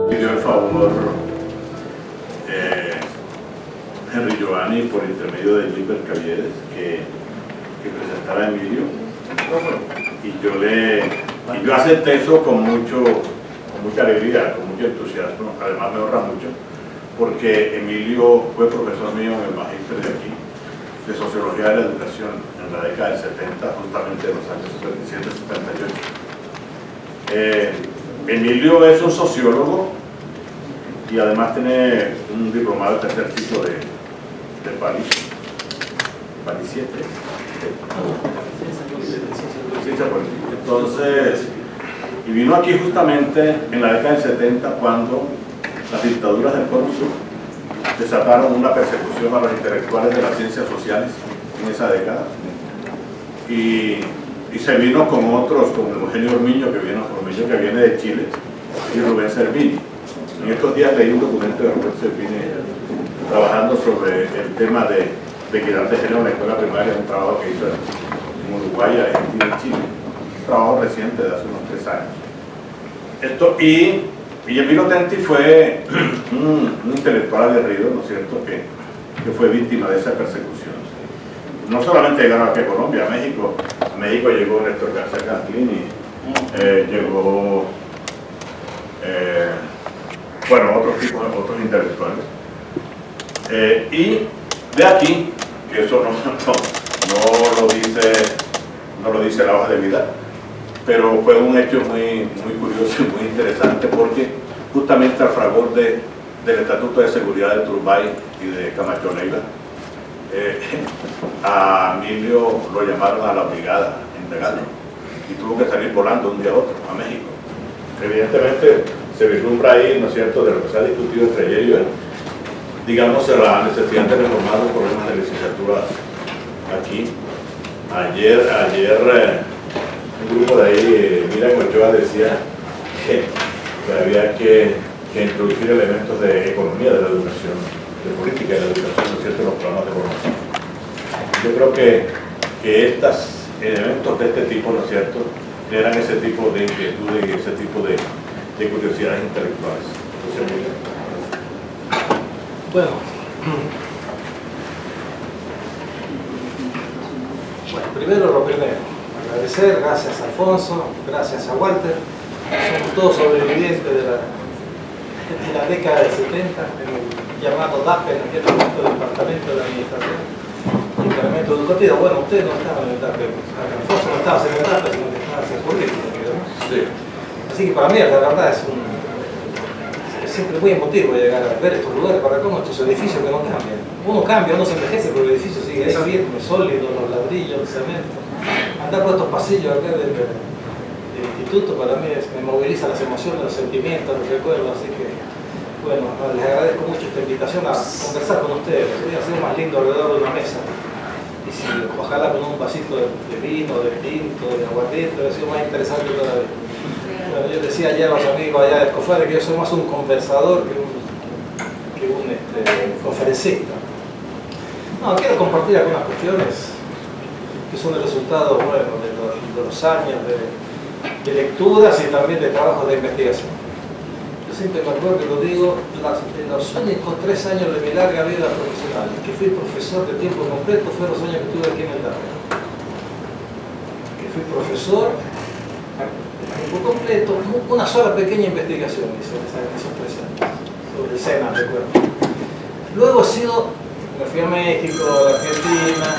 Pidió el favor Henry Giovanni, por intermedio de Gilbert Cavieres, que presentara a Emilio, y yo acepté eso con mucha alegría, con mucho entusiasmo. Además me honra mucho porque Emilio fue profesor mío en el magíster de aquí de Sociología de la Educación en la década del 70, justamente en los años 77-78. Emilio es un sociólogo y además tiene un diplomado de tercer ciclo de París 7. Entonces, y vino aquí justamente en la década del 70 cuando las dictaduras del Cono Sur desataron una persecución a los intelectuales de las ciencias sociales en esa década, y se vino con otros, como Eugenio Ormiño, que viene de Chile, y Rubén Servini. En estos días leí un documento de Rubén Servini trabajando sobre el tema de equidad de género en la escuela primaria, un trabajo que hizo en Uruguay, Argentina y Chile, un trabajo reciente de hace unos 3 años. Y Emilio Tenti fue un intelectual aguerrido, ¿no es cierto?, que fue víctima de esa persecución. No solamente llegaron aquí a Colombia, a México llegó Néstor García Canclini, llegó otros intelectuales. Y de aquí, que eso no lo dice la hoja de vida, pero fue un hecho muy curioso y muy interesante, porque justamente al fragor del Estatuto de Seguridad de Turbay y de Camacho Leiva, a Emilio lo llamaron a la brigada en Regalo y tuvo que salir volando un día a otro a México. Evidentemente se vislumbra ahí, ¿no es cierto?, de lo que se ha discutido entre ellos, digamos, la necesidad de reformar los problemas de licenciatura aquí. Ayer un grupo de ahí, Mira Ochoa, decía que había que introducir elementos de economía de la educación, de política de la educación, ¿no es cierto?, en los programas de formación. Yo creo que estos elementos de este tipo, ¿no es cierto?, generan ese tipo de inquietudes y ese tipo de curiosidades intelectuales. Entonces, bueno, primero lo primero, agradecer, gracias a Alfonso, gracias a Walter, somos todos sobrevivientes de la década del 70, en el llamado DAPE, en aquel momento Departamento de la Administración y Incremento Educativo. Bueno, usted no estaba en el DAPE, Alfonso no estaba en el DAPE, sino que estaba en el político, ¿no? Sí. Así que para mí, la verdad, es siempre muy emotivo llegar a ver estos lugares, para cómo estos edificios que no cambian. Uno cambia, uno se envejece, pero el edificio sigue ahí firme, sólido, los ladrillos, el cemento. Andar por estos pasillos acá del instituto para mí me moviliza las emociones, los sentimientos, los recuerdos, así que bueno, les agradezco mucho esta invitación a conversar con ustedes. Hubiera sido más lindo alrededor de una mesa, y si ojalá con un vasito de vino, de tinto, de aguardiente, hubiera sido más interesante todavía. Bueno, yo decía ayer a los amigos allá de Escofare que yo soy más un conversador que un conferencista. No, quiero compartir algunas cuestiones que son el resultado, bueno, de los años de lecturas y también de trabajos de investigación. Yo siempre me acuerdo que lo digo, en los únicos 3 años de mi larga vida profesional, que fui profesor de tiempo completo, fueron los años que estuve aquí en el DAPE. Que fui profesor tiempo completo, una sola pequeña investigación hice en esos 3 años, sobre el SENA, recuerdo. Luego me fui a México, a Argentina,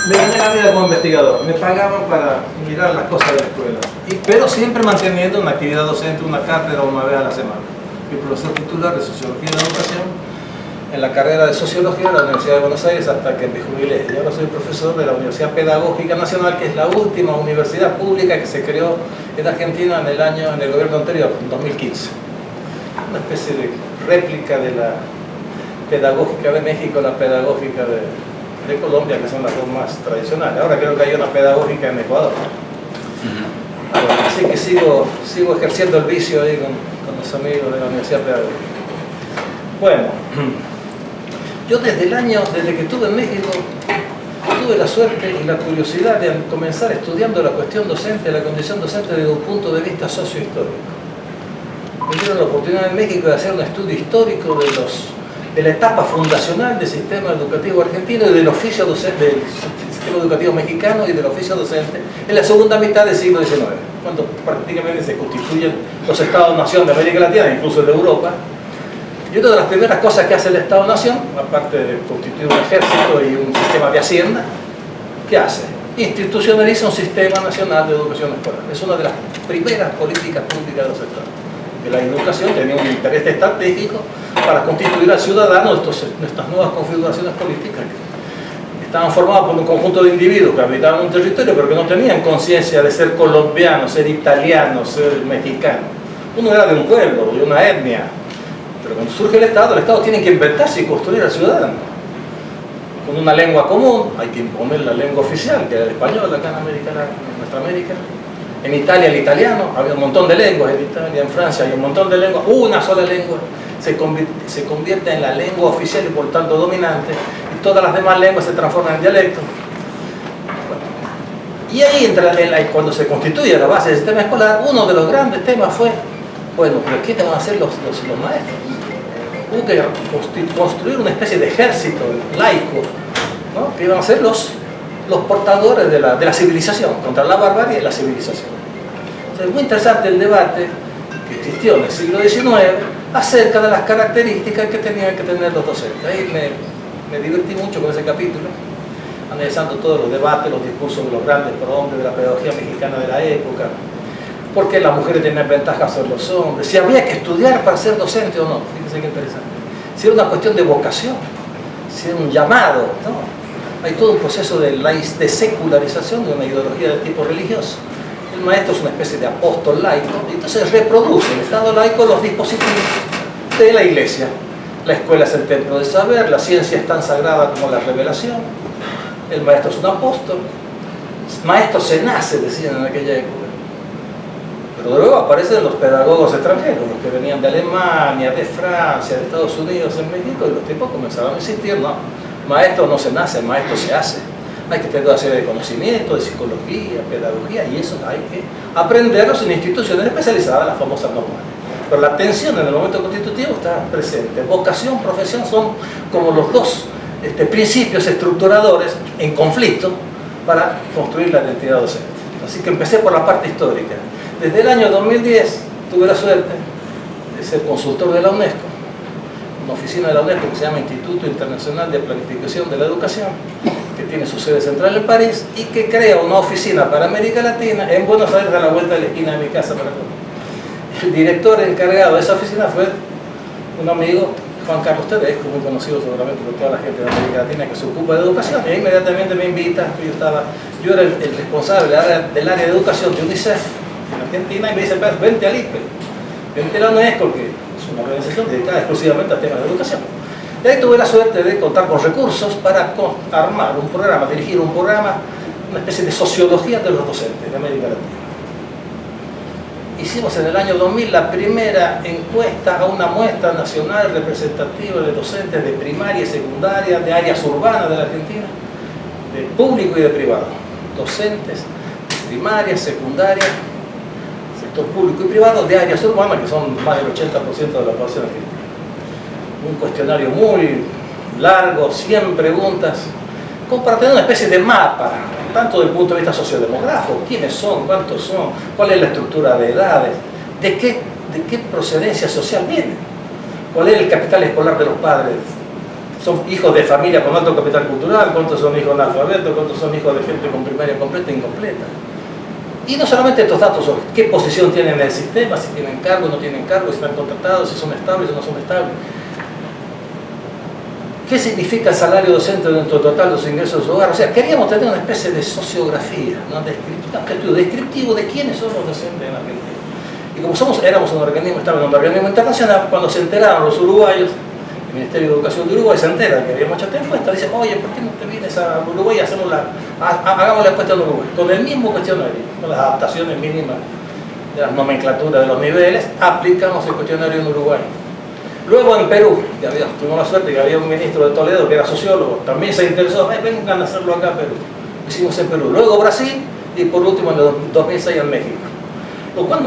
me gané la vida como investigador, me pagaban para mirar las cosas de la escuela, pero siempre manteniendo una actividad docente, una cátedra una vez a la semana. Fui profesor titular de Sociología de la Educación en la carrera de Sociología de la Universidad de Buenos Aires hasta que me jubilé. Y ahora soy profesor de la Universidad Pedagógica Nacional, que es la última universidad pública que se creó en Argentina en el gobierno anterior, en 2015. Una especie de réplica de la pedagógica de México, la pedagógica de Colombia, que son las dos más tradicionales. Ahora creo que hay una pedagógica en Ecuador. Así que sigo ejerciendo el vicio ahí con los amigos de la Universidad Pedagógica. Bueno, yo desde que estuve en México, tuve la suerte y la curiosidad de comenzar estudiando la cuestión docente, la condición docente desde un punto de vista sociohistórico. Me dieron la oportunidad en México de hacer un estudio histórico de la etapa fundacional del sistema educativo argentino y del oficio docente, del sistema educativo mexicano y del oficio docente en la segunda mitad del siglo XIX, cuando prácticamente se constituyen los Estados-nación de América Latina, incluso de Europa. Y una de las primeras cosas que hace el Estado-nación, aparte de constituir un ejército y un sistema de hacienda, ¿qué hace? Institucionaliza un sistema nacional de educación escolar. Es una de las primeras políticas públicas de los Estados. Que la educación tenía un interés estratégico para constituir al ciudadano estas nuevas configuraciones políticas que estaban formadas por un conjunto de individuos que habitaban un territorio pero que no tenían conciencia de ser colombiano, ser italiano, ser mexicano. Uno era de un pueblo, de una etnia. Pero cuando surge el Estado tiene que inventarse y construir al ciudadano. Con una lengua común, hay que imponer la lengua oficial, que era el español acá en nuestra América. En Italia el italiano, había un montón de lenguas en Italia, en Francia hay un montón de lenguas, una sola lengua se convierte en la lengua oficial y por tanto dominante, y todas las demás lenguas se transforman en dialectos. Bueno, y ahí entra, cuando se constituye la base del sistema escolar, uno de los grandes temas fue, bueno, ¿pero qué te van a hacer los maestros? Hubo que construir una especie de ejército laico, ¿no? Que iban a ser los portadores de la civilización, contra la barbarie y la civilización. Entonces, es muy interesante el debate que existió en el siglo XIX acerca de las características que tenían que tener los docentes. Ahí me divertí mucho con ese capítulo, analizando todos los debates, los discursos de los grandes prohombres de la pedagogía mexicana de la época, por qué las mujeres tenían ventajas sobre los hombres, si había que estudiar para ser docente o no. Fíjense qué interesante. Si era una cuestión de vocación, si era un llamado, ¿no? Hay todo un proceso de secularización de una ideología de tipo religioso. El maestro es una especie de apóstol laico, y entonces reproduce el Estado laico los dispositivos de la Iglesia. La escuela es el templo del saber, la ciencia es tan sagrada como la revelación, el maestro es un apóstol, maestro se nace, decían en aquella época. Pero luego aparecen los pedagogos extranjeros, los que venían de Alemania, de Francia, de Estados Unidos, en México, y los tipos comenzaron a insistir, no, maestro no se nace, maestro se hace. Hay que tener una serie de conocimientos, de psicología, pedagogía, y eso hay que aprenderlos en instituciones especializadas, las famosas normales. Pero la tensión en el momento constitutivo está presente. Vocación, profesión son como los dos principios estructuradores en conflicto para construir la identidad docente. Así que empecé por la parte histórica. Desde el año 2010 tuve la suerte de ser consultor de la UNESCO, una oficina de la UNESCO que se llama Instituto Internacional de Planificación de la Educación, que tiene su sede central en París y que crea una oficina para América Latina en Buenos Aires, a la vuelta de la esquina de mi casa. El director encargado de esa oficina fue un amigo, Juan Carlos Tedesco, muy conocido seguramente por toda la gente de América Latina que se ocupa de educación, y inmediatamente me invita. Yo era el responsable del área de educación de UNICEF en Argentina, y me dice, vente al IPE, vente a la UNESCO, que es una organización dedicada exclusivamente a temas de educación. Y ahí tuve la suerte de contar con recursos para armar un programa, dirigir un programa, una especie de sociología de los docentes de América Latina. Hicimos en el año 2000 la primera encuesta a una muestra nacional representativa de docentes de primaria y secundaria, de áreas urbanas de la Argentina, de público y de privado. Docentes de primaria, secundaria, sector público y privado, de áreas urbanas, que son más del 80% de la población argentina. Un cuestionario muy largo, 100 preguntas, como para tener una especie de mapa, tanto desde el punto de vista sociodemográfico, quiénes son, cuántos son, cuál es la estructura de edades, de qué procedencia social vienen, cuál es el capital escolar de los padres, son hijos de familia con alto capital cultural, cuántos son hijos analfabetos, cuántos son hijos de gente con primaria completa e incompleta. Y no solamente estos datos sobre qué posición tienen en el sistema, si tienen cargo o no tienen cargo, si están contratados, si son estables o no son estables. ¿Qué significa el salario docente dentro del total de los ingresos de su hogar? O sea, queríamos tener una especie de sociografía, ¿no? Un estudio descriptivo de quiénes son los docentes en Argentina. Y como éramos un organismo, estábamos en un organismo internacional, cuando se enteraron los uruguayos, el Ministerio de Educación de Uruguay se entera que habíamos hecho esta encuesta, dice, oye, ¿por qué no te vienes a Uruguay y hagamos la encuesta en Uruguay? Con el mismo cuestionario, con las adaptaciones mínimas de las nomenclaturas de los niveles, aplicamos el cuestionario en Uruguay. Luego en Perú, tuvimos la suerte que había un ministro de Toledo que era sociólogo, también se interesó, vengan a hacerlo acá en Perú. Hicimos en Perú, luego Brasil y por último en el 2006 en México. Lo cual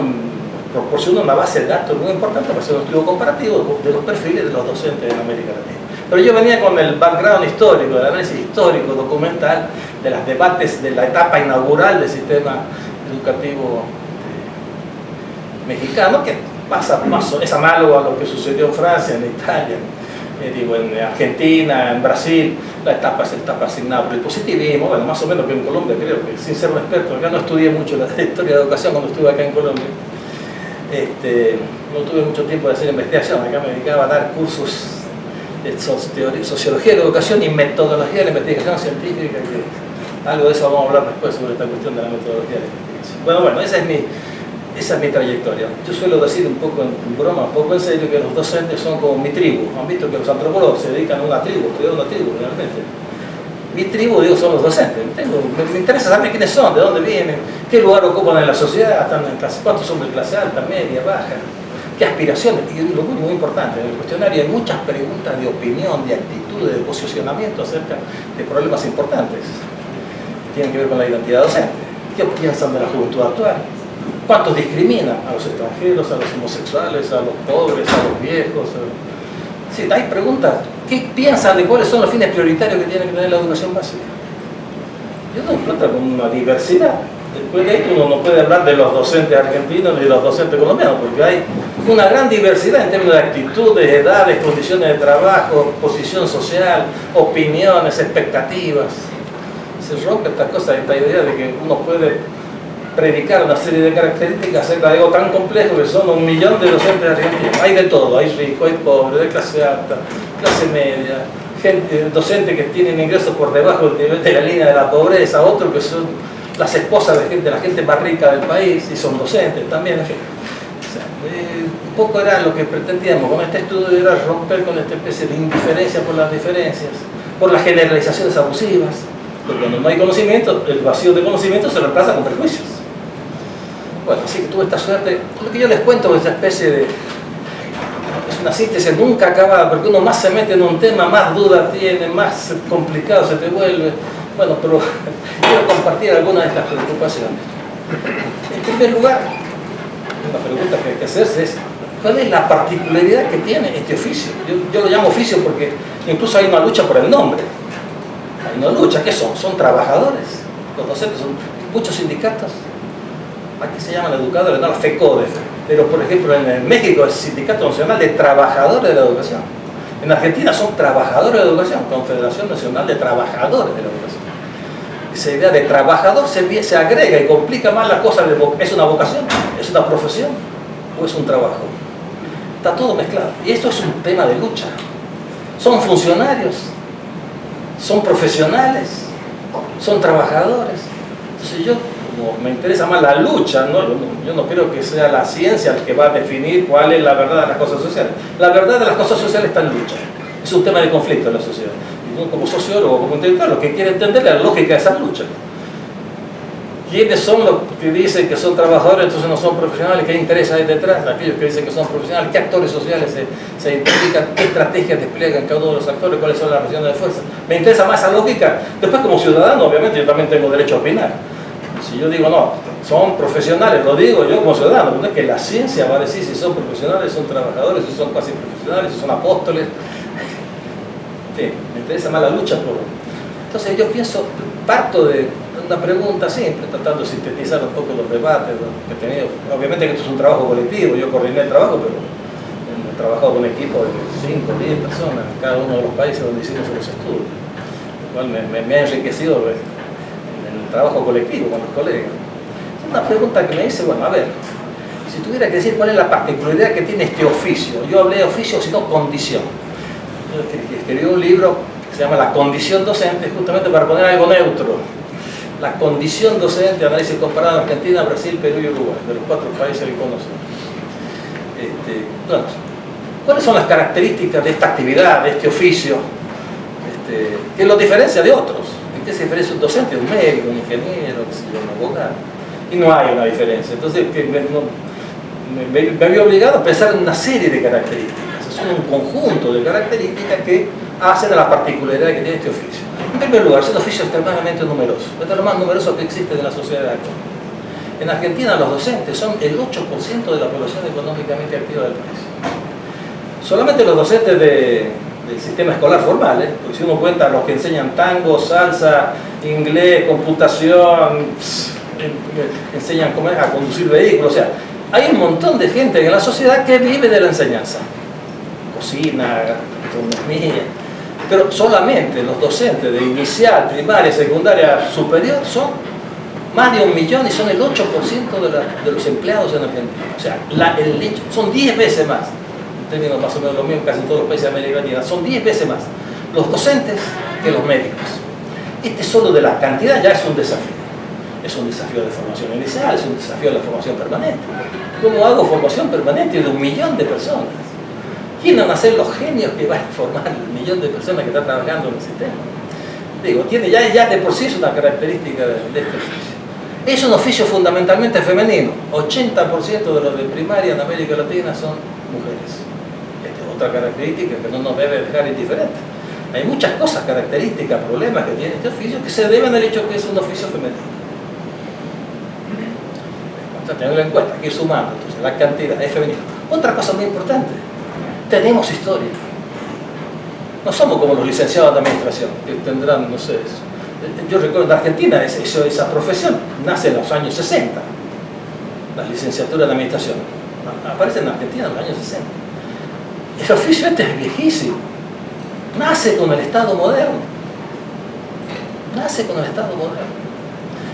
proporciona una base de datos muy importante para hacer un estudio comparativo de los perfiles de los docentes en América Latina. Pero yo venía con el background histórico, el análisis histórico, documental, de los debates de la etapa inaugural del sistema educativo mexicano, que es análogo a lo que sucedió en Francia, en Italia, en Argentina, en Brasil. La etapa es etapa asignada por el positivismo, bueno, más o menos que en Colombia, creo que sin ser un experto, acá no estudié mucho la historia de educación cuando estuve acá en Colombia. No tuve mucho tiempo de hacer investigación, acá me dedicaba a dar cursos de sociología de la educación y metodología de la investigación científica, que algo de eso vamos a hablar después sobre esta cuestión de la metodología de la investigación. Bueno, esa es mi trayectoria. Yo suelo decir un poco en broma, un poco en serio, que los docentes son como mi tribu. Han visto que los antropólogos se dedican a una tribu, estudiar una tribu realmente. Mi tribu, digo, son los docentes. Me interesa saber quiénes son, de dónde vienen, qué lugar ocupan en la sociedad, están en clase, cuántos son de clase alta, media, baja, qué aspiraciones. Y lo muy importante, en el cuestionario hay muchas preguntas de opinión, de actitudes, de posicionamiento acerca de problemas importantes que tienen que ver con la identidad docente. ¿Qué piensan de la juventud actual? ¿Cuántos discriminan? A los extranjeros, a los homosexuales, a los pobres, a los viejos. Sí, hay preguntas. ¿Qué piensan de cuáles son los fines prioritarios que tiene que tener la educación básica? Yo no encuentro con una diversidad. Después de ahí uno no puede hablar de los docentes argentinos ni de los docentes colombianos, porque hay una gran diversidad en términos de actitudes, edades, condiciones de trabajo, posición social, opiniones, expectativas. Se rompe esta idea de que uno puede predicar una serie de características acerca de algo tan complejo que son 1 millón de docentes argentinos. Hay de todo, hay rico, hay pobre, de clase alta, clase media, gente, docentes que tienen ingresos por debajo del nivel de la línea de la pobreza, otros que son las esposas de la gente más rica del país y son docentes también, en fin. O sea, un poco era lo que pretendíamos con este estudio, era romper con esta especie de indiferencia por las diferencias, por las generalizaciones abusivas, porque cuando no hay conocimiento, el vacío de conocimiento se reemplaza con prejuicios. Bueno, así que tuve esta suerte. Lo que yo les cuento es esta especie de... es una síntesis nunca acabada, porque uno más se mete en un tema, más dudas tiene, más complicado se te vuelve. Bueno, pero quiero compartir algunas de estas preocupaciones. En primer lugar, una pregunta que hay que hacerse es: ¿cuál es la particularidad que tiene este oficio? Yo lo llamo oficio porque incluso hay una lucha por el nombre. Hay una lucha, ¿qué son? Son trabajadores. Los docentes son muchos sindicatos. Aquí se llaman educadores, no, FECODE, pero por ejemplo en México es el Sindicato Nacional de Trabajadores de la Educación. En Argentina son trabajadores de educación, Confederación Nacional de Trabajadores de la Educación. Esa idea de trabajador se agrega y complica más la cosa. ¿Es una vocación? ¿Es una profesión? ¿O es un trabajo? Está todo mezclado. Y esto es un tema de lucha. Son funcionarios, son profesionales, son trabajadores. Entonces como me interesa más la lucha, ¿no? Yo no creo que sea la ciencia el que va a definir cuál es la verdad de las cosas sociales. La verdad de las cosas sociales está en lucha. Es un tema de conflicto en la sociedad. Y uno como sociólogo, como intelectual, lo que quiere entender es la lógica de esa lucha. ¿Quiénes son los que dicen que son trabajadores, entonces no son profesionales? ¿Qué interés hay detrás? Aquellos que dicen que son profesionales, ¿qué actores sociales se identifican? ¿Qué estrategias despliegan cada uno de los actores? ¿Cuáles son las relaciones de fuerza? Me interesa más esa lógica. Después, como ciudadano, obviamente, yo también tengo derecho a opinar. Si yo digo, no, son profesionales, lo digo yo como ciudadano, no es que la ciencia va a decir si son profesionales, son trabajadores, si son cuasi profesionales, si son apóstoles. Sí, me interesa más la lucha por... Entonces yo parto de una pregunta simple, tratando de sintetizar un poco los debates que he tenido. Obviamente que esto es un trabajo colectivo, yo coordiné el trabajo, pero he trabajado con un equipo de 5 o 10 personas en cada uno de los países donde hicimos los estudios, lo cual me ha enriquecido el trabajo colectivo con los colegas. Una pregunta que me dice, bueno, a ver, si tuviera que decir cuál es la particularidad que tiene este oficio, yo hablé de oficio, sino condición. Yo escribí un libro que se llama La condición docente, justamente para poner algo neutro. La condición docente, análisis comparado en Argentina, Brasil, Perú y Uruguay, de los 4 países que conocemos. Bueno, ¿cuáles son las características de esta actividad, de este oficio, que lo diferencia de otros? ¿En qué se diferencia un docente, un médico, un ingeniero, un abogado? Y no hay una diferencia. Entonces me había obligado a pensar en una serie de características. son un conjunto de características que hacen a la particularidad que tiene este oficio. En primer lugar, es un oficio extremadamente numeroso, es de lo más numeroso que existe en la sociedad actual. En Argentina los docentes son el 8% de la población económicamente activa del país. Solamente los docentes del sistema escolar formal, porque si uno cuenta los que enseñan tango, salsa, inglés, computación, enseñan a conducir vehículos, o sea, hay un montón de gente en la sociedad que vive de la enseñanza, cocina, gastronomía, pero solamente los docentes de inicial, primaria, secundaria, superior son más de 1 millón y son el 8% de los empleados en Argentina. O sea, son 10 veces más, en términos más o menos lo mismo casi en todos los países de América Latina, son 10 veces más los docentes que los médicos. Este solo de la cantidad ya es un desafío. Es un desafío de formación inicial, es un desafío de la formación permanente. ¿Cómo hago formación permanente de 1 millón de personas? ¿Quién van a ser los genios que van a formar el 1 millón de personas que están trabajando en el sistema? Digo, tiene ya de por sí es una característica de este oficio. Es un oficio fundamentalmente femenino. 80% de los de primaria en América Latina son mujeres. Esta es otra característica que no nos debe dejar indiferentes. Hay muchas cosas, características, problemas que tiene este oficio que se deben al hecho que es un oficio femenino. Tenerlo en cuenta, que ir sumando, entonces la cantidad es femenina. Otra cosa muy importante, tenemos historia. No somos como los licenciados de administración, que tendrán, no sé, yo recuerdo en Argentina esa profesión nace en los años 60, la licenciatura de administración, aparece en Argentina en los años 60. El oficio este es viejísimo, nace con el Estado moderno,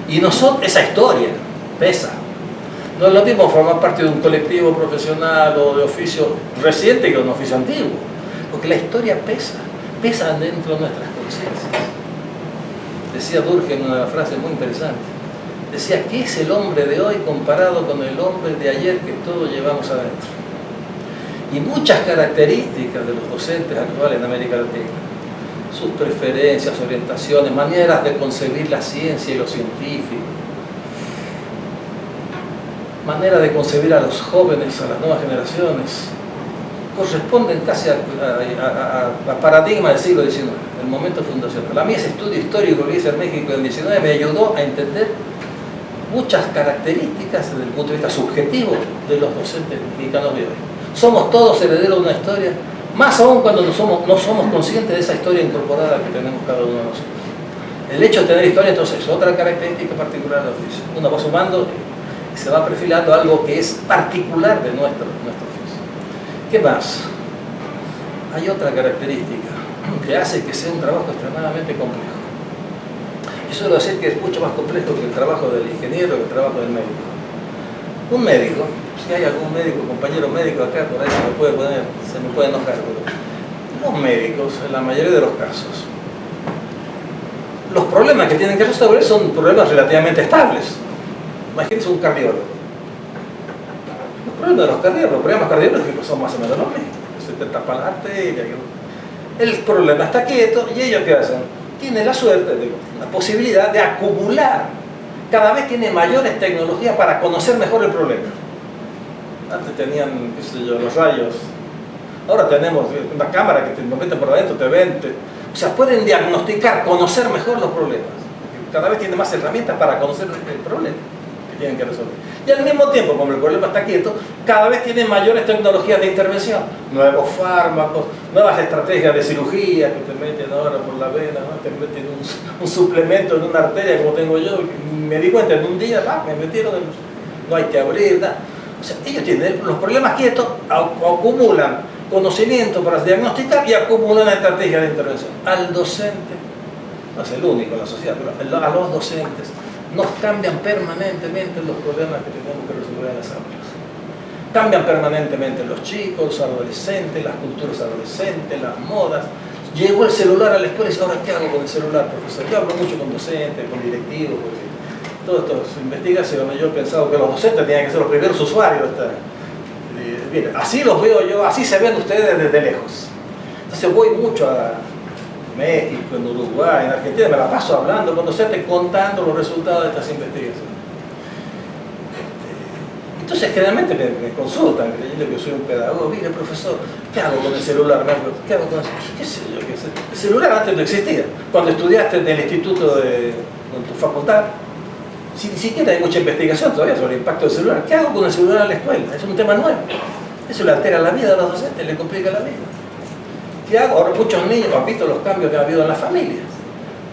y nosotros, esa historia pesa. No es lo mismo formar parte de un colectivo profesional o de oficio reciente que de un oficio antiguo, porque la historia pesa dentro de nuestras conciencias. Decía Durkheim una frase muy interesante, decía, ¿qué es el hombre de hoy comparado con el hombre de ayer que todos llevamos adentro? Y muchas características de los docentes actuales en América Latina, sus preferencias, orientaciones, maneras de concebir la ciencia y lo científico, manera de concebir a los jóvenes, a las nuevas generaciones, corresponden casi a paradigma del siglo XIX, el momento fundacional. A mí ese estudio histórico que hice en México en el XIX me ayudó a entender muchas características desde el punto de vista subjetivo de los docentes mexicanos de hoy. Somos todos herederos de una historia, más aún cuando no somos conscientes de esa historia incorporada que tenemos cada uno de nosotros. El hecho de tener historia, entonces, es otra característica particular del oficio. Uno va sumando y se va perfilando algo que es particular de nuestro oficio. ¿Qué más? Hay otra característica que hace que sea un trabajo extremadamente complejo. Yo suelo decir que es mucho más complejo que el trabajo del ingeniero, que el trabajo del médico. Un médico, si hay algún médico, compañero médico acá, por ahí se me puede enojar, pero los médicos, en la mayoría de los casos, los problemas que tienen que resolver son problemas relativamente estables. Imagínense un cardiólogo. Los problemas de los cardiólogos, los problemas cardiológicos son más o menos los mismos. Se te tapa la arteria. El problema está quieto y ellos ¿qué hacen? Tienen la suerte, la posibilidad de acumular. Cada vez tienen mayores tecnologías para conocer mejor el problema. Antes tenían, qué sé yo, los rayos. Ahora tenemos una cámara que te meten por adentro, te ven. O sea, pueden diagnosticar, conocer mejor los problemas. Cada vez tienen más herramientas para conocer el problema que tienen que resolver. Y al mismo tiempo, como el problema está quieto, cada vez tienen mayores tecnologías de intervención. Nuevos fármacos, nuevas estrategias de cirugía que te meten ahora por la vena, ¿no? Te meten un suplemento en una arteria como tengo yo. Me di cuenta en un día, me metieron, no hay que abrir, nada. O sea, ellos tienen los problemas quietos, acumulan conocimiento para diagnosticar y acumulan una estrategia de intervención. Al docente, no es el único en la sociedad, pero a los docentes nos cambian permanentemente los problemas que tenemos que resolver en las aulas. Cambian permanentemente los chicos, los adolescentes, las culturas adolescentes, las modas. Llegó el celular a la escuela y dice, ¿ahora qué hago con el celular, profesor? Yo hablo mucho con docentes, con directivos, porque todas estas investigaciones yo he pensado que los docentes tenían que ser los primeros usuarios. Mira, así los veo yo, así se ven ustedes desde lejos. Entonces voy mucho a México, en Uruguay, en Argentina, me la paso hablando con docentes, contando los resultados de estas investigaciones. Entonces generalmente me consultan, creyendo que soy un pedagogo. Mire, profesor, ¿qué hago con el celular? ¿Qué hago con el celular? ¿Qué sé yo? ¿Qué sé? El celular antes no existía. Cuando estudiaste en el instituto con tu facultad, ni siquiera hay mucha investigación todavía sobre el impacto del celular. ¿Qué hago con el celular en la escuela? Es un tema nuevo. Eso le altera la vida a los docentes, le complica la vida. ¿Qué hago? Ahora muchos niños han visto los cambios que ha habido en las familias.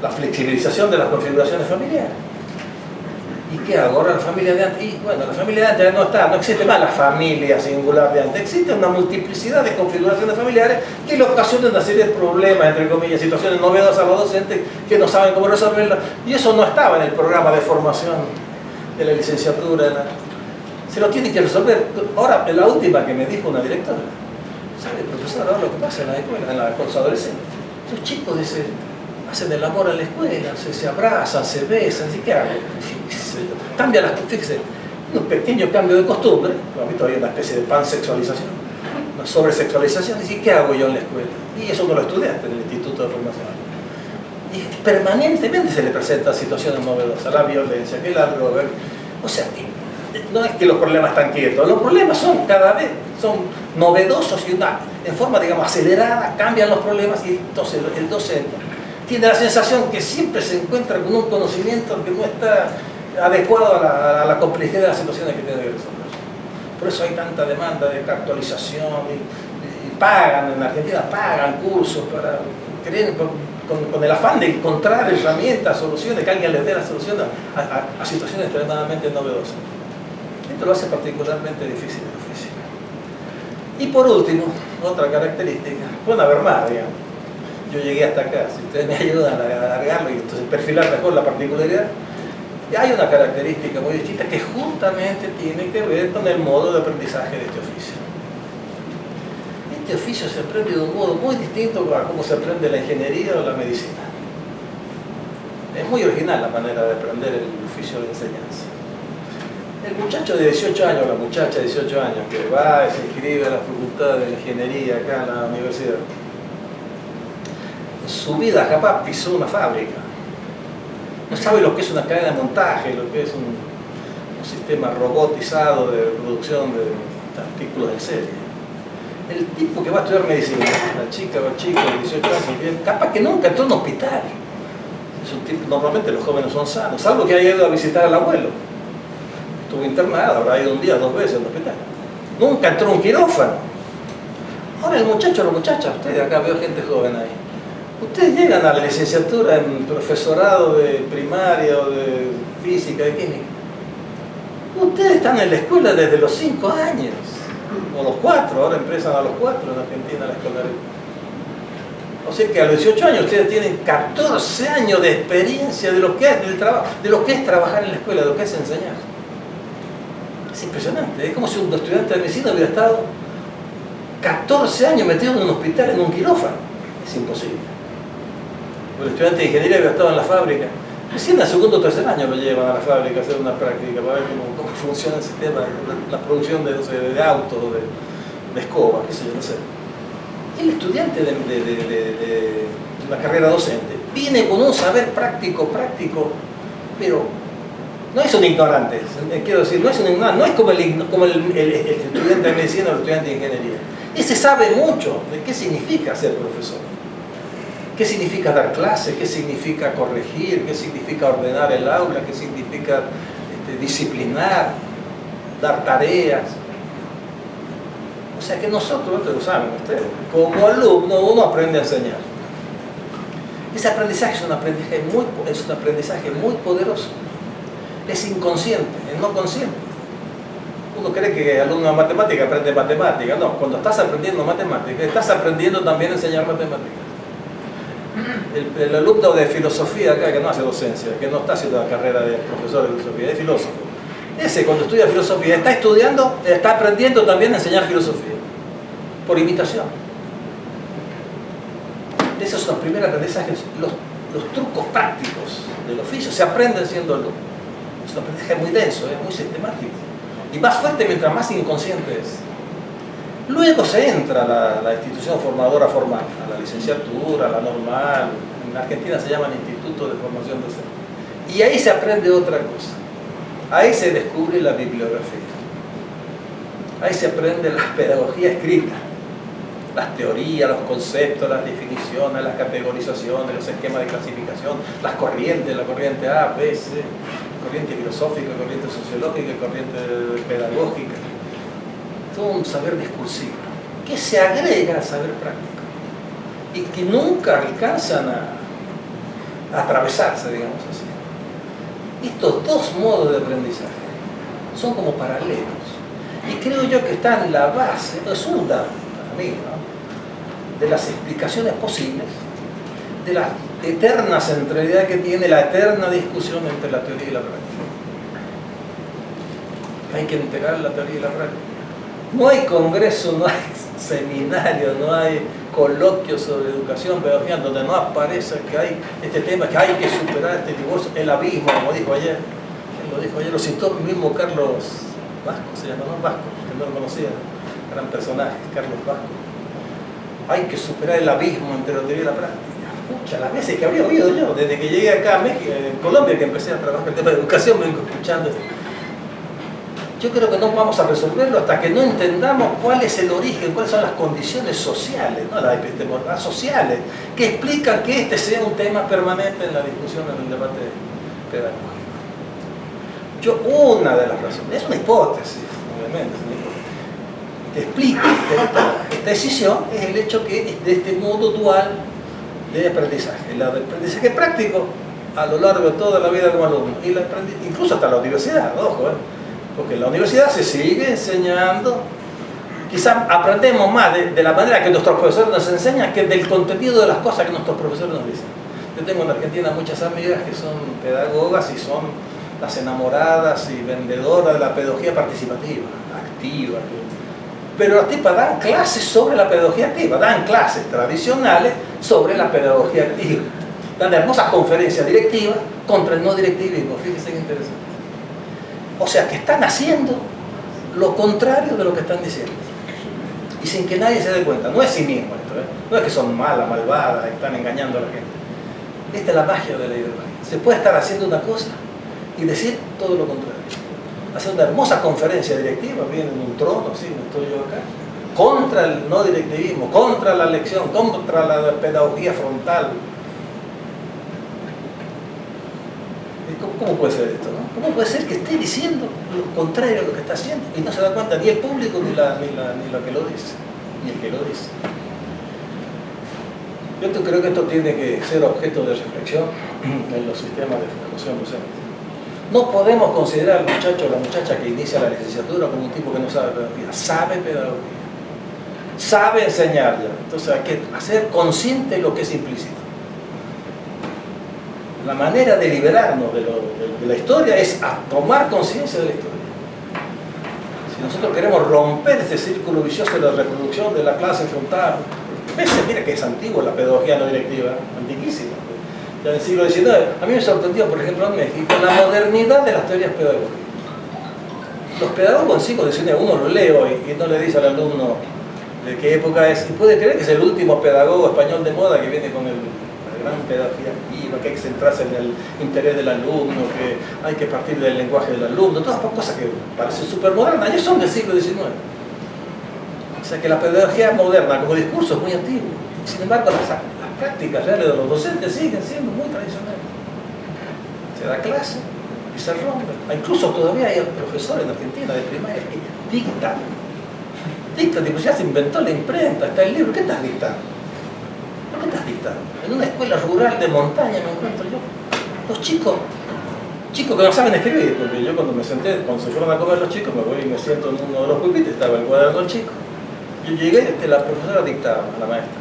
La flexibilización de las configuraciones familiares. ¿Y qué hago? Ahora la familia de antes, y bueno, la familia de antes ya no está, no existe más la familia singular de antes, existe una multiplicidad de configuraciones familiares que le ocasionan una serie de problemas, entre comillas, situaciones novedosas a los docentes que no saben cómo resolverlas, y eso no estaba en el programa de formación de la licenciatura, se lo tienen que resolver. Ahora, la última que me dijo una directora, ¿sabe, profesor, ahora lo que pasa en la escuela, con los adolescentes? Los chicos hacen el amor en la escuela, se abrazan, se besan, ¿y qué hago? Cambia las cosas, fíjese, un pequeño cambio de costumbre, para mí todavía una especie de pansexualización, una sobresexualización, y ¿qué hago yo en la escuela? Y eso no lo estudiaste en el Instituto de Formación. Y permanentemente se le presentan situaciones novedosas, la violencia, que la droga, o sea, no es que los problemas están quietos, los problemas son cada vez, son novedosos y en forma, digamos, acelerada, cambian los problemas y entonces el docente tiene la sensación que siempre se encuentra con un conocimiento que no está adecuado a la complejidad de las situaciones que tiene que resolver. Por eso hay tanta demanda de actualización y pagan, en Argentina pagan cursos para creer con el afán de encontrar herramientas, soluciones, que alguien les dé la solución a situaciones extremadamente novedosas. Esto lo hace particularmente difícil el oficio. Y por último, otra característica, pueden haber más, digamos. Yo llegué hasta acá, si ustedes me ayudan a alargarlo y entonces perfilar mejor la particularidad, hay una característica muy distinta que justamente tiene que ver con el modo de aprendizaje de este oficio. Este oficio se aprende de un modo muy distinto a cómo se aprende la ingeniería o la medicina. Es muy original la manera de aprender el oficio de enseñanza. El muchacho de 18 años, la muchacha de 18 años que va y se inscribe a la facultad de ingeniería acá en la universidad, en su vida jamás pisó una fábrica. No sabe lo que es una cadena de montaje, lo que es un sistema robotizado de producción de artículos en serie. El tipo que va a estudiar medicina, la chica o el chico de 18 años, capaz que nunca entró a un hospital. Es un tipo, normalmente los jóvenes son sanos, salvo que haya ido a visitar al abuelo. Estuvo internado, habrá ido un día, 2 veces al hospital. Nunca entró a un quirófano. Ahora el muchacho o la muchacha, ustedes acá veo gente joven ahí. Ustedes llegan a la licenciatura en profesorado de primaria o de física, de química. Ustedes están en la escuela desde los 5 años, o los 4, ahora empiezan a los 4 en Argentina la escolaridad. O sea que a los 18 años ustedes tienen 14 años de experiencia de lo que es el trabajo, de lo que es trabajar en la escuela, de lo que es enseñar. Es impresionante, es como si un estudiante de medicina hubiera estado 14 años metido en un hospital, en un quirófano. Es imposible. El estudiante de ingeniería había estado en la fábrica, recién al segundo o tercer año lo llevan a la fábrica a hacer una práctica para ver cómo funciona el sistema, la producción de, no sé, de autos, de escobas, qué sé yo, no sé. El estudiante de una carrera docente viene con un saber práctico, pero no es un ignorante, quiero decir, no es un ignorante, no es como el estudiante de medicina o el estudiante de ingeniería. Ese sabe mucho de qué significa ser profesor. ¿Qué significa dar clases? ¿Qué significa corregir? ¿Qué significa ordenar el aula? ¿Qué significa disciplinar? Dar tareas. O sea que nosotros, ustedes lo saben ustedes, como alumno uno aprende a enseñar. Ese aprendizaje es un aprendizaje muy poderoso. Es inconsciente, es no consciente. Uno cree que el alumno de matemática aprende matemática. No, cuando estás aprendiendo matemática, estás aprendiendo también a enseñar matemáticas. El alumno de filosofía acá, que no hace docencia, que no está haciendo la carrera de profesor de filosofía, es filósofo. Ese, cuando estudia filosofía, está aprendiendo también a enseñar filosofía, por imitación. Esos son los primeros aprendizajes, los trucos prácticos del oficio, se aprenden siendo alumno. Es un aprendizaje muy denso, muy sistemático. Y más fuerte mientras más inconsciente es. Luego se entra a la institución formadora formal, a la licenciatura, a la normal, en Argentina se llaman institutos de formación docente. Y ahí se aprende otra cosa, ahí se descubre la bibliografía. Ahí se aprende la pedagogía escrita, las teorías, los conceptos, las definiciones, las categorizaciones, los esquemas de clasificación, las corrientes, la corriente A, B, C, corriente filosófica, corriente sociológica, corriente pedagógica. Todo un saber discursivo que se agrega al saber práctico y que nunca alcanzan a atravesarse, digamos así. Estos dos modos de aprendizaje son como paralelos y creo yo que están en la base, es un dato para mí, ¿no?, de las explicaciones posibles, de la eterna centralidad que tiene la eterna discusión entre la teoría y la práctica. Hay que integrar la teoría y la práctica. No hay congreso, no hay seminario, no hay coloquio sobre educación, pedagogía, donde no aparece que hay este tema, que hay que superar este divorcio, el abismo, como dijo ayer. Él lo dijo ayer, lo citó el mismo Carlos Vasco, se llama, ¿no? Vasco, que no lo conocía, gran personaje, Carlos Vasco. Hay que superar el abismo entre la teoría y la práctica. Muchas las veces que habría oído yo, desde que llegué acá a México, en Colombia, que empecé a trabajar el tema de educación, me vengo escuchando esto. Yo creo que no vamos a resolverlo hasta que no entendamos cuál es el origen, cuáles son las condiciones sociales, no las epistemológicas, sociales, que explican que este sea un tema permanente en la discusión, en el debate pedagógico. Una de las razones, es una hipótesis, obviamente, es una hipótesis, que explica esta decisión es el hecho que de este modo dual de aprendizaje, el aprendizaje práctico a lo largo de toda la vida como alumno, y incluso hasta la universidad, ojo, porque en la universidad se sigue enseñando, quizás aprendemos más de la manera que nuestros profesores nos enseñan que del contenido de las cosas que nuestros profesores nos dicen. Yo tengo en Argentina muchas amigas que son pedagogas y son las enamoradas y vendedoras de la pedagogía participativa, activa. Pero las tipas dan clases sobre la pedagogía activa, dan clases tradicionales sobre la pedagogía activa. Dan hermosas conferencias directivas contra el no directivismo, fíjense qué interesante. O sea, que están haciendo lo contrario de lo que están diciendo. Y sin que nadie se dé cuenta. No es cinismo esto, ¿eh? No es que son malas, malvadas, están engañando a la gente. Esta es la magia de la ideología. Se puede estar haciendo una cosa y decir todo lo contrario. Hacer una hermosa conferencia directiva, bien en un trono, así, no estoy yo acá, contra el no directivismo, contra la lección, contra la pedagogía frontal. ¿Cómo puede ser esto, no? ¿Cómo puede ser que esté diciendo lo contrario a lo que está haciendo y no se da cuenta ni el público ni lo que lo dice, ni el que lo dice? Yo creo que esto tiene que ser objeto de reflexión en los sistemas de formación docente. No podemos considerar al muchacho o la muchacha que inicia la licenciatura como un tipo que no sabe pedagogía. Sabe pedagogía, sabe enseñarla. Entonces hay que hacer consciente lo que es implícito. La manera de liberarnos de la historia es a tomar conciencia de la historia. Si nosotros queremos romper ese círculo vicioso de la reproducción de la clase frontal, mira que es antigua la pedagogía no directiva, antiquísima. Ya en el siglo XIX, a mí me sorprendió, por ejemplo, en México, la modernidad de las teorías pedagógicas. Los pedagogos en siglo XIX, uno lo leo y no le dice al alumno de qué época es, y puede creer que es el último pedagogo español de moda que viene con la gran pedagogía activa, que hay que centrarse en el interés del alumno, que hay que partir del lenguaje del alumno, todas cosas que parecen súper modernas, ya son del siglo XIX. O sea que la pedagogía moderna como discurso es muy antiguo. Sin embargo, las prácticas reales de los docentes siguen siendo muy tradicionales. Se da clase y se rompe. Incluso todavía hay profesores en Argentina de primaria que dictan. Dictan, tipo, ya se inventó la imprenta, está el libro. ¿Qué estás dictando? ¿Por qué estás dictando? En una escuela rural de montaña me encuentro yo. Los chicos que no saben escribir, porque yo cuando se fueron a comer los chicos, me voy y me siento en uno de los pupitres, estaba el cuaderno chico. Yo llegué, la profesora dictaba, la maestra.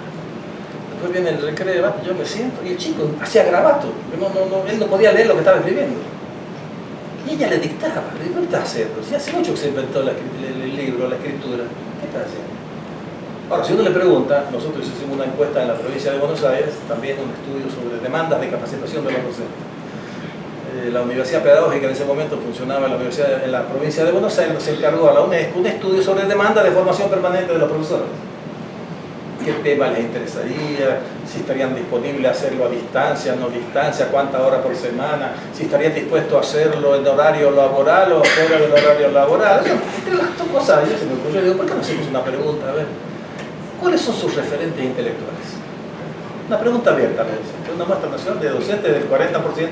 Después viene el recreo, yo me siento, y el chico hacía grabato. Él no podía leer lo que estaba escribiendo. Y ella le dictaba. Le digo, ¿qué estás haciendo? Si hace mucho que se inventó el libro, la escritura. ¿Qué estás haciendo? Ahora, si uno le pregunta, nosotros hicimos una encuesta en la provincia de Buenos Aires, también un estudio sobre demandas de capacitación de los docentes. La Universidad Pedagógica en ese momento funcionaba en la provincia de Buenos Aires, se encargó a la UNESCO un estudio sobre demanda de formación permanente de los profesores, qué tema les interesaría, si estarían disponibles a hacerlo a distancia, no distancia, cuántas horas por semana, si estarían dispuestos a hacerlo en horario laboral o fuera del horario laboral. Entre las dos cosas, yo se me ocurrió, digo, ¿por qué no hacemos una pregunta? A ver, ¿cuáles son sus referentes intelectuales? Una pregunta abierta, una muestra nacional de docentes, del 40%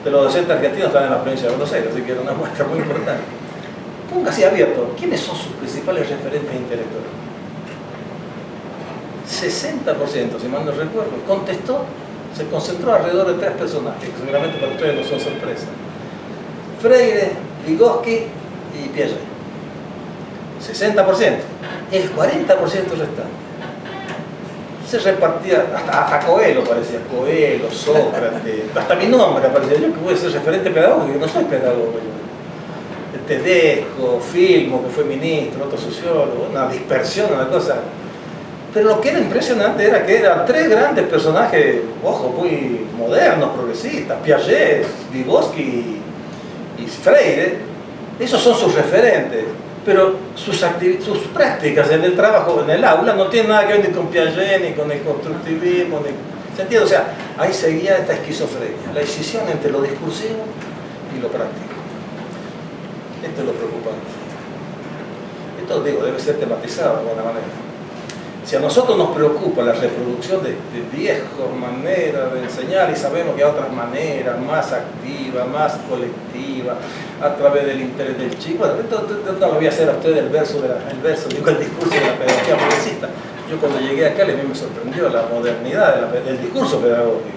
de los docentes argentinos están en la provincia de Buenos Aires, así que era una muestra muy importante. Ponga así abierto, ¿quiénes son sus principales referentes intelectuales? 60%, si mal no recuerdo, contestó, se concentró alrededor de 3 personajes, que seguramente para ustedes no son sorpresa. Freire, Vygotsky y Piaget. 60%. El 40% restante se repartía, hasta Coelho parecía, Coelho, Sócrates, hasta mi nombre aparecía, yo que voy a ser referente pedagógico, yo no soy pedagogo. Tedesco, Filmo, que fue ministro, otro sociólogo, una dispersión, una cosa. Pero lo que era impresionante era que eran 3 grandes personajes, ojo, muy modernos, progresistas, Piaget, Vygotsky y Freire. Esos son sus referentes, pero sus prácticas en el trabajo, en el aula, no tienen nada que ver ni con Piaget, ni con el constructivismo, ¿se entiende? O sea, ahí seguía esta esquizofrenia, la escisión entre lo discursivo y lo práctico. Esto es lo preocupante. Esto, digo, debe ser tematizado de alguna manera. Si a nosotros nos preocupa la reproducción de viejas maneras de enseñar, y sabemos que hay otras maneras más activas, más colectivas, a través del interés del chico, bueno, no lo voy a hacer a ustedes el discurso de la pedagogía progresista. Yo cuando llegué acá, a mí me sorprendió la modernidad del discurso pedagógico.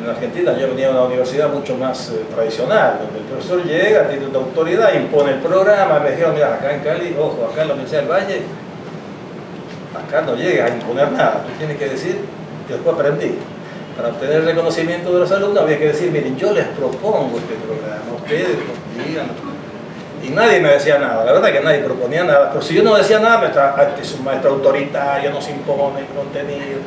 En Argentina yo venía de una universidad mucho más tradicional, donde el profesor llega, tiene una autoridad, impone el programa. Me dijeron, mira, acá en Cali, ojo, acá en la Universidad del Valle, acá no llega a imponer nada, tú tienes que decir, yo después aprendí. Para obtener el reconocimiento de los alumnos había que decir, miren, yo les propongo este programa, ustedes digan. Y nadie me decía nada, la verdad que nadie proponía nada, pero si yo no decía nada, este es un maestro autoritario, nos impone el contenido.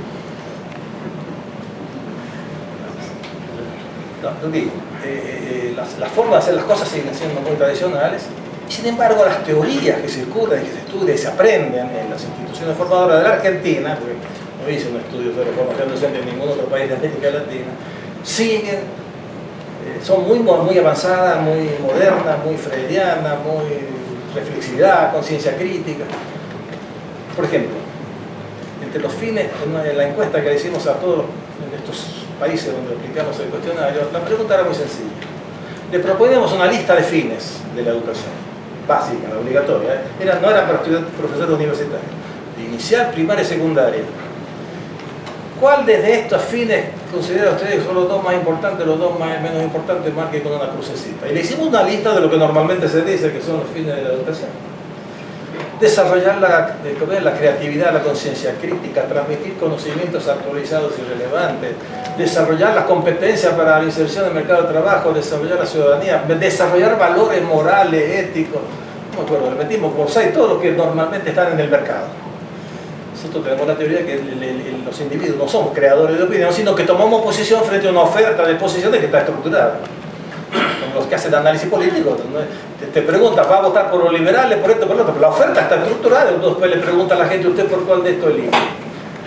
No, digo, las formas de hacer las cosas siguen siendo muy tradicionales. Sin embargo, las teorías que circulan, que se estudian y se aprenden en las instituciones formadoras de la Argentina, porque no hice un estudio sobre formación docente en ningún otro país de América Latina, siguen, son muy avanzadas, muy modernas, muy freudianas, muy reflexividad, conciencia crítica. Por ejemplo, entre los fines, en la encuesta que le hicimos a todos estos países donde aplicamos el cuestionario, la pregunta era muy sencilla. Le proponíamos una lista de fines de la educación básica, la obligatoria, no eran para profesores universitarios, de inicial, primaria y secundaria. ¿Cuál de estos fines considera ustedes que son los 2 más importantes, los 2 menos importantes? Marque con una crucecita. Y le hicimos una lista de lo que normalmente se dice que son los fines de la educación. Desarrollar la creatividad, la conciencia crítica, transmitir conocimientos actualizados y relevantes, desarrollar las competencias para la inserción en el mercado de trabajo, desarrollar la ciudadanía, desarrollar valores morales, éticos. No me acuerdo, le metimos por 6 todos los que normalmente están en el mercado. Nosotros tenemos la teoría que los individuos no somos creadores de opinión, sino que tomamos posición frente a una oferta de posiciones que está estructurada. Como los que hacen análisis político, te preguntan, ¿va a votar por los liberales, por esto, por lo otro? Pero la oferta está estructurada, entonces después le pregunta a la gente, ¿usted por cuál de esto elige?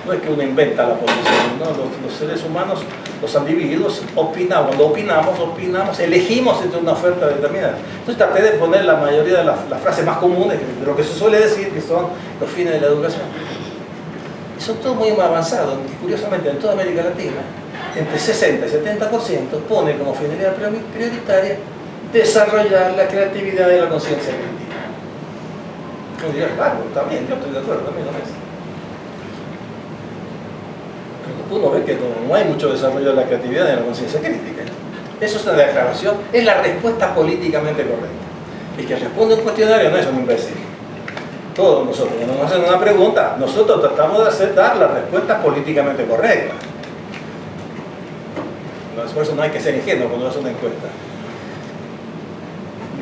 No es que uno inventa la posición, ¿no? Los seres humanos, los individuos, opinamos, elegimos entre una oferta determinada. Entonces traté de poner la mayoría de las frases más comunes de lo que se suele decir que son los fines de la educación. Y son todos muy avanzados, y curiosamente en toda América Latina, entre 60 y 70% pone como finalidad prioritaria desarrollar la creatividad y la conciencia crítica. Uno dirá, claro, también, yo estoy de acuerdo, también no es. Pero uno ve que no hay mucho desarrollo de la creatividad y de la conciencia crítica. Eso es una declaración, es la respuesta políticamente correcta. El que responde un cuestionario no es un imbécil. Todos nosotros, cuando nos hacen una pregunta, nosotros tratamos de dar la respuesta políticamente correcta. Por eso no hay que ser ingenuo cuando hace una encuesta.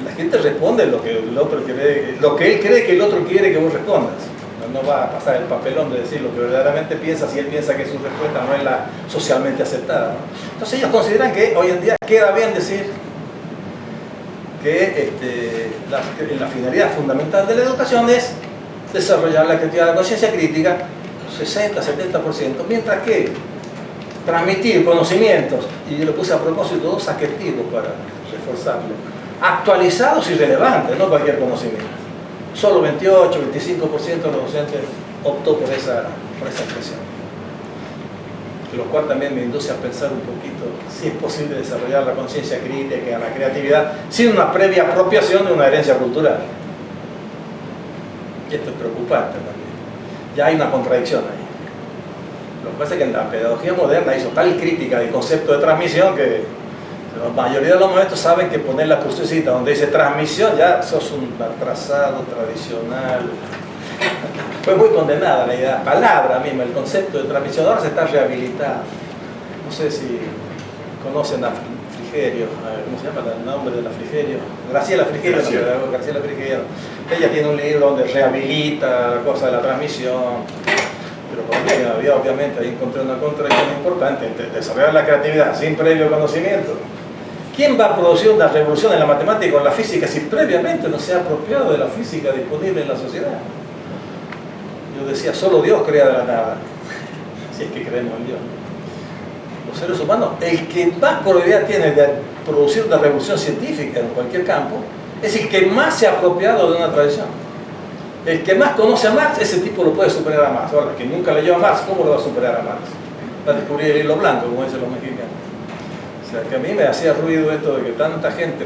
La gente responde lo que el otro quiere, lo que él cree que el otro quiere que vos respondas. No va a pasar el papelón de decir lo que verdaderamente piensa si él piensa que su respuesta no es la socialmente aceptada, ¿no? Entonces ellos consideran que hoy en día queda bien decir que la finalidad fundamental de la educación es desarrollar la creatividad, la conciencia crítica 60-70%, mientras que transmitir conocimientos, y yo lo puse a propósito dos adjetivos para reforzarlo, actualizados y relevantes, no cualquier conocimiento. Solo 28-25% de los docentes optó por esa expresión. Lo cual también me induce a pensar un poquito si es posible desarrollar la conciencia crítica, la creatividad, sin una previa apropiación de una herencia cultural. Y esto es preocupante también. Ya hay una contradicción ahí. Lo que pasa es que en la pedagogía moderna hizo tal crítica del concepto de transmisión que la mayoría de los maestros saben que poner la crucecita donde dice transmisión, ya sos un atrasado, tradicional. Fue muy condenada la idea, la palabra misma, el concepto de transmisión. Ahora se está rehabilitando. No sé si conocen a Frigerio, ¿cómo se llama el nombre de la Frigerio? Graciela Frigerio, Graciela Frigerio. Ella tiene un libro donde rehabilita la cosa de la transmisión. Pero también había, obviamente, ahí encontré una contradicción importante entre desarrollar la creatividad sin previo conocimiento. ¿Quién va a producir una revolución en la matemática o en la física si previamente no se ha apropiado de la física disponible en la sociedad? Yo decía, solo Dios crea de la nada, si es que creemos en Dios. Los seres humanos, el que más probabilidad tiene de producir una revolución científica en cualquier campo, es el que más se ha apropiado de una tradición. El que más conoce a Marx, ese tipo lo puede superar a Marx. Ahora, el que nunca leyó a Marx, ¿cómo lo va a superar a Marx? Va a descubrir el hilo blanco, como dicen los mexicanos. O sea, que a mí me hacía ruido esto de que tanta gente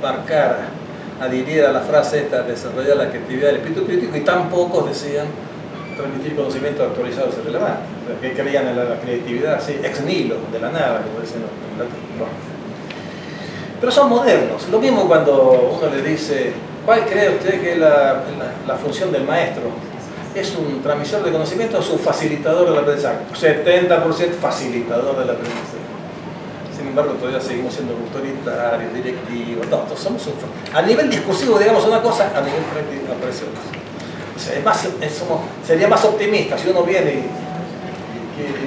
marcara, adhiriera a la frase esta, desarrollar la creatividad del espíritu crítico, y tan pocos decían transmitir conocimientos actualizados y relevantes. O sea, que creían en la creatividad así, ex nihilo, de la nada, como dicen en latín. Bueno. Pero son modernos. Lo mismo cuando uno le dice, ¿cuál cree usted que es la función del maestro? ¿Es un transmisor de conocimiento o es un facilitador del aprendizaje? 70% facilitador del aprendizaje. Sin embargo, todavía seguimos siendo autoritarios, directivos. No, somos a nivel discursivo, digamos una cosa, a nivel práctico aparece otra. O sea, sería más optimista si uno viene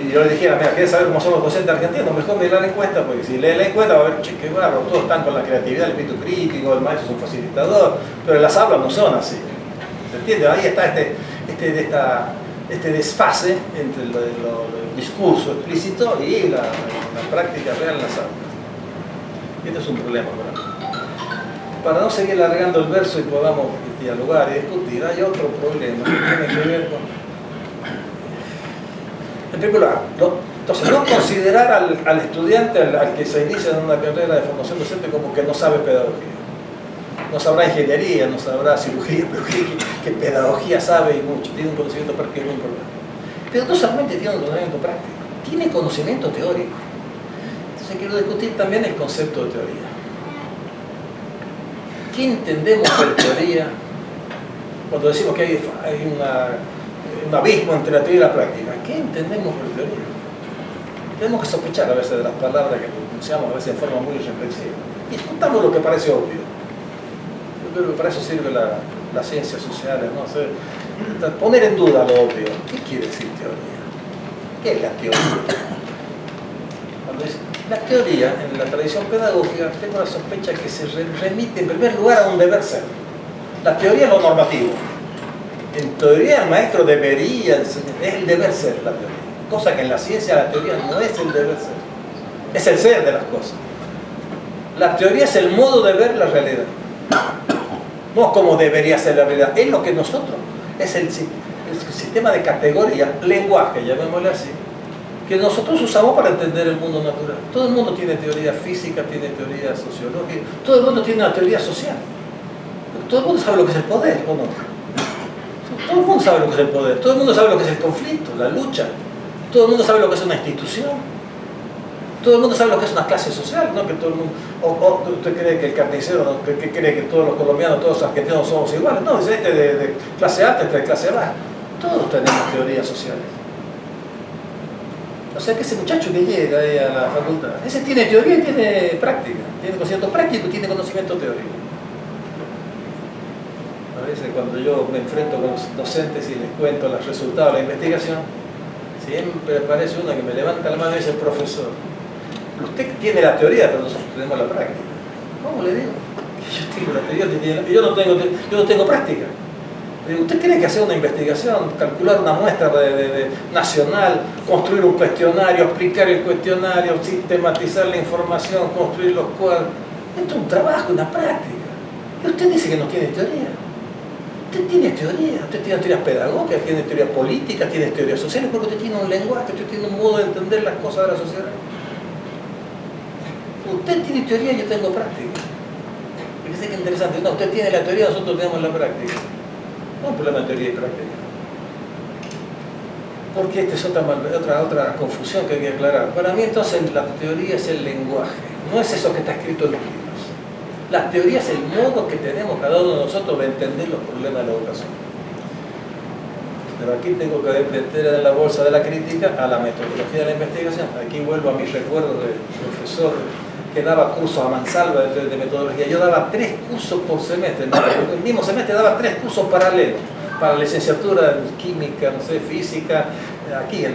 y yo le dijera, mira, ¿quieres saber cómo son los docentes argentinos? Mejor mirar la encuesta, porque si lee la encuesta va a ver, che, qué barro, todos están con la creatividad, el espíritu crítico, el maestro es un facilitador, pero en las aulas no son así. ¿Se entiende? Ahí está este desfase entre el discurso explícito y la práctica real en las aulas. Este es un problema para mí. Para no seguir alargando el verso y podamos dialogar y discutir, hay otro problema que tiene que ver con... En primer lugar, entonces no considerar al estudiante, al que se inicia en una carrera de formación docente, como que no sabe pedagogía. No sabrá ingeniería, no sabrá cirugía, pero que pedagogía sabe y mucho, tiene un conocimiento práctico muy importante. Pero no solamente tiene un conocimiento práctico, tiene conocimiento teórico. Entonces quiero discutir también el concepto de teoría. ¿Qué entendemos por teoría cuando decimos que hay un abismo entre la teoría y la práctica? ¿Qué entendemos por teoría? Tenemos que sospechar a veces de las palabras que pronunciamos, a veces en forma muy reflexiva. Y discutamos lo que parece obvio. Yo creo que para eso sirve las ciencias sociales, ¿no? O sea, poner en duda lo obvio. ¿Qué quiere decir teoría? ¿Qué es la teoría? Cuando dice, la teoría, en la tradición pedagógica, tengo la sospecha que se remite en primer lugar a un deber ser. La teoría es lo normativo. En teoría el maestro debería enseñar, es el deber ser la teoría. Cosa que en la ciencia la teoría no es el deber ser. Es el ser de las cosas. La teoría es el modo de ver la realidad. No como debería ser la realidad. Es lo que nosotros, es el sistema de categorías, lenguaje, llamémosle así, que nosotros usamos para entender el mundo natural. Todo el mundo tiene teoría física, tiene teoría sociológica, todo el mundo tiene una teoría social. Todo el mundo sabe lo que es el poder, ¿o no? Todo el mundo sabe lo que es el poder, todo el mundo sabe lo que es el conflicto, la lucha, todo el mundo sabe lo que es una institución, todo el mundo sabe lo que es una clase social, ¿no? Que todo el mundo, ¿usted cree que el carnicero, ¿no? que cree que todos los colombianos, todos los argentinos somos iguales? No, es este de clase alta, este de clase baja. Todos tenemos teorías sociales. O sea que ese muchacho que llega ahí a la facultad, ese tiene teoría y tiene práctica, tiene conocimiento práctico y tiene conocimiento teórico. A veces cuando yo me enfrento con los docentes y les cuento los resultados de la investigación, siempre aparece uno que me levanta la mano y dice, profesor, usted tiene la teoría, pero nosotros tenemos la práctica. ¿Cómo le digo? Yo tengo la teoría, yo no tengo práctica. ¿Usted cree que hacer una investigación, calcular una muestra nacional, construir un cuestionario, explicar el cuestionario, sistematizar la información, construir los cuadros? Esto es un trabajo, una práctica. Y usted dice que no tiene teoría. Usted tiene teoría, usted tiene teorías pedagógicas, tiene teorías políticas, tiene teorías sociales, porque usted tiene un lenguaje, usted tiene un modo de entender las cosas de la sociedad. Usted tiene teoría, yo tengo práctica. Fíjese qué interesante. No, usted tiene la teoría, nosotros tenemos la práctica. No hay problema de teoría y práctica. Porque esta es otra confusión que hay que aclarar. Para mí entonces la teoría es el lenguaje, no es eso que está escrito en los libros. La teoría es el modo que tenemos cada uno de nosotros de entender los problemas de la educación. Pero aquí tengo que meter en la bolsa de la crítica a la metodología de la investigación. Aquí vuelvo a mis recuerdos del profesor que daba cursos a mansalva de metodología. Yo daba 3 cursos por semestre, ¿no? El mismo semestre daba 3 cursos paralelos para la licenciatura en química, no sé, física, aquí en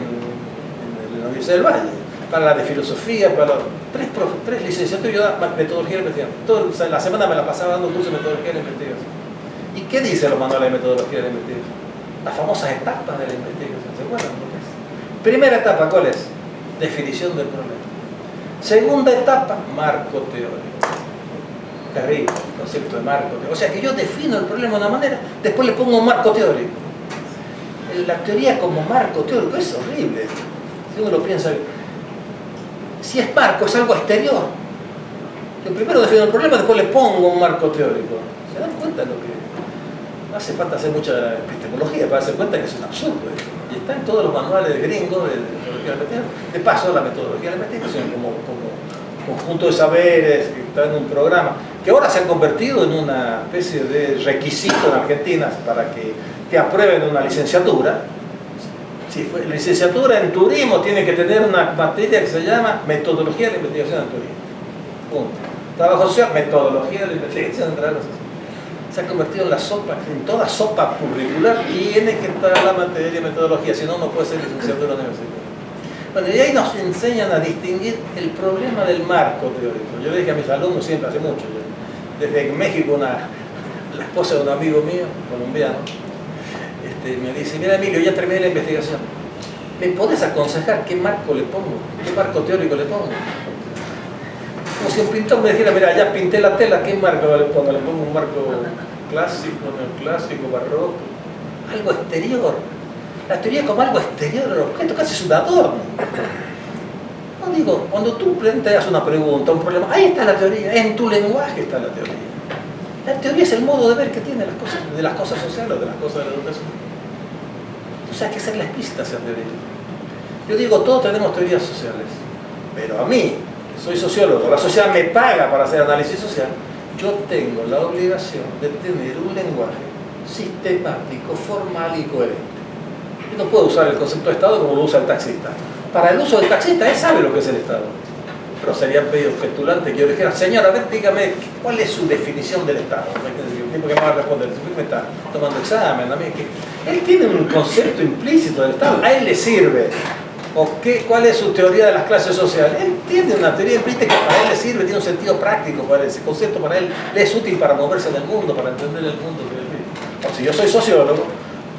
la Universidad del Valle, para la de filosofía, para 3 licenciaturas. Yo daba metodología de investigación. Toda la semana me la pasaba dando cursos de metodología de investigación. ¿Y qué dicen los manuales de metodología de investigación? Las famosas etapas de la investigación. ¿Se acuerdan lo que es? Primera etapa, ¿cuál es? Definición del problema. Segunda etapa, marco teórico. Terrible, el concepto de marco teórico. O sea que yo defino el problema de una manera, después le pongo un marco teórico. La teoría como marco teórico es horrible. Si uno lo piensa, si es marco, es algo exterior. Yo primero defino el problema, después le pongo un marco teórico. ¿Se dan cuenta de lo que...? No hace falta hacer mucha epistemología para darse cuenta que es un absurdo eso. Y está en todos los manuales de gringos de metodología de la investigación. De paso, la metodología de la investigación como conjunto de saberes que está en un programa que ahora se han convertido en una especie de requisito en Argentina para que te aprueben una licenciatura. Si fue licenciatura en turismo, tiene que tener una materia que se llama metodología de la investigación en turismo. Punto. Trabajo social, metodología de la investigación en turismo. Se ha convertido en la sopa, en toda sopa curricular tiene que estar la materia de metodología, si no, no puede ser licenciatura universitaria. Bueno, y ahí nos enseñan a distinguir el problema del marco teórico. Yo le dije a mis alumnos siempre, hace mucho, desde México, la esposa de un amigo mío, colombiano, me dice, mira Emilio, ya terminé la investigación, ¿me podés aconsejar qué marco le pongo? ¿Qué marco teórico le pongo? Como si un pintor me dijera, mira, ya pinté la tela, ¿qué marco le pongo? Le pongo un marco clásico, neoclásico, barroco, algo exterior. La teoría como algo exterior al objeto, casi es un adorno. No digo, cuando tú planteas una pregunta, un problema, ahí está la teoría, en tu lenguaje está la teoría. La teoría es el modo de ver que tiene las cosas, de las cosas sociales o de las cosas de la educación. Entonces hay que hacerla explícita esa teoría. Yo digo, todos tenemos teorías sociales, pero a mí, soy sociólogo, la sociedad me paga para hacer análisis social, yo tengo la obligación de tener un lenguaje sistemático, formal y coherente. Yo no puedo usar el concepto de Estado como lo usa el taxista. Para el uso del taxista, él sabe lo que es el Estado. Pero sería medio petulante que yo le dijera, señor, a ver, dígame, ¿cuál es su definición del Estado? El tipo que me va a responder, me está tomando examen, a mí, que él tiene un concepto implícito del Estado, a él le sirve. ¿Cuál es su teoría de las clases sociales? Él tiene una teoría implícita que para él le sirve, tiene un sentido práctico para ese concepto, para él le es útil para moverse en el mundo, para entender el mundo que él vive. Si yo soy sociólogo,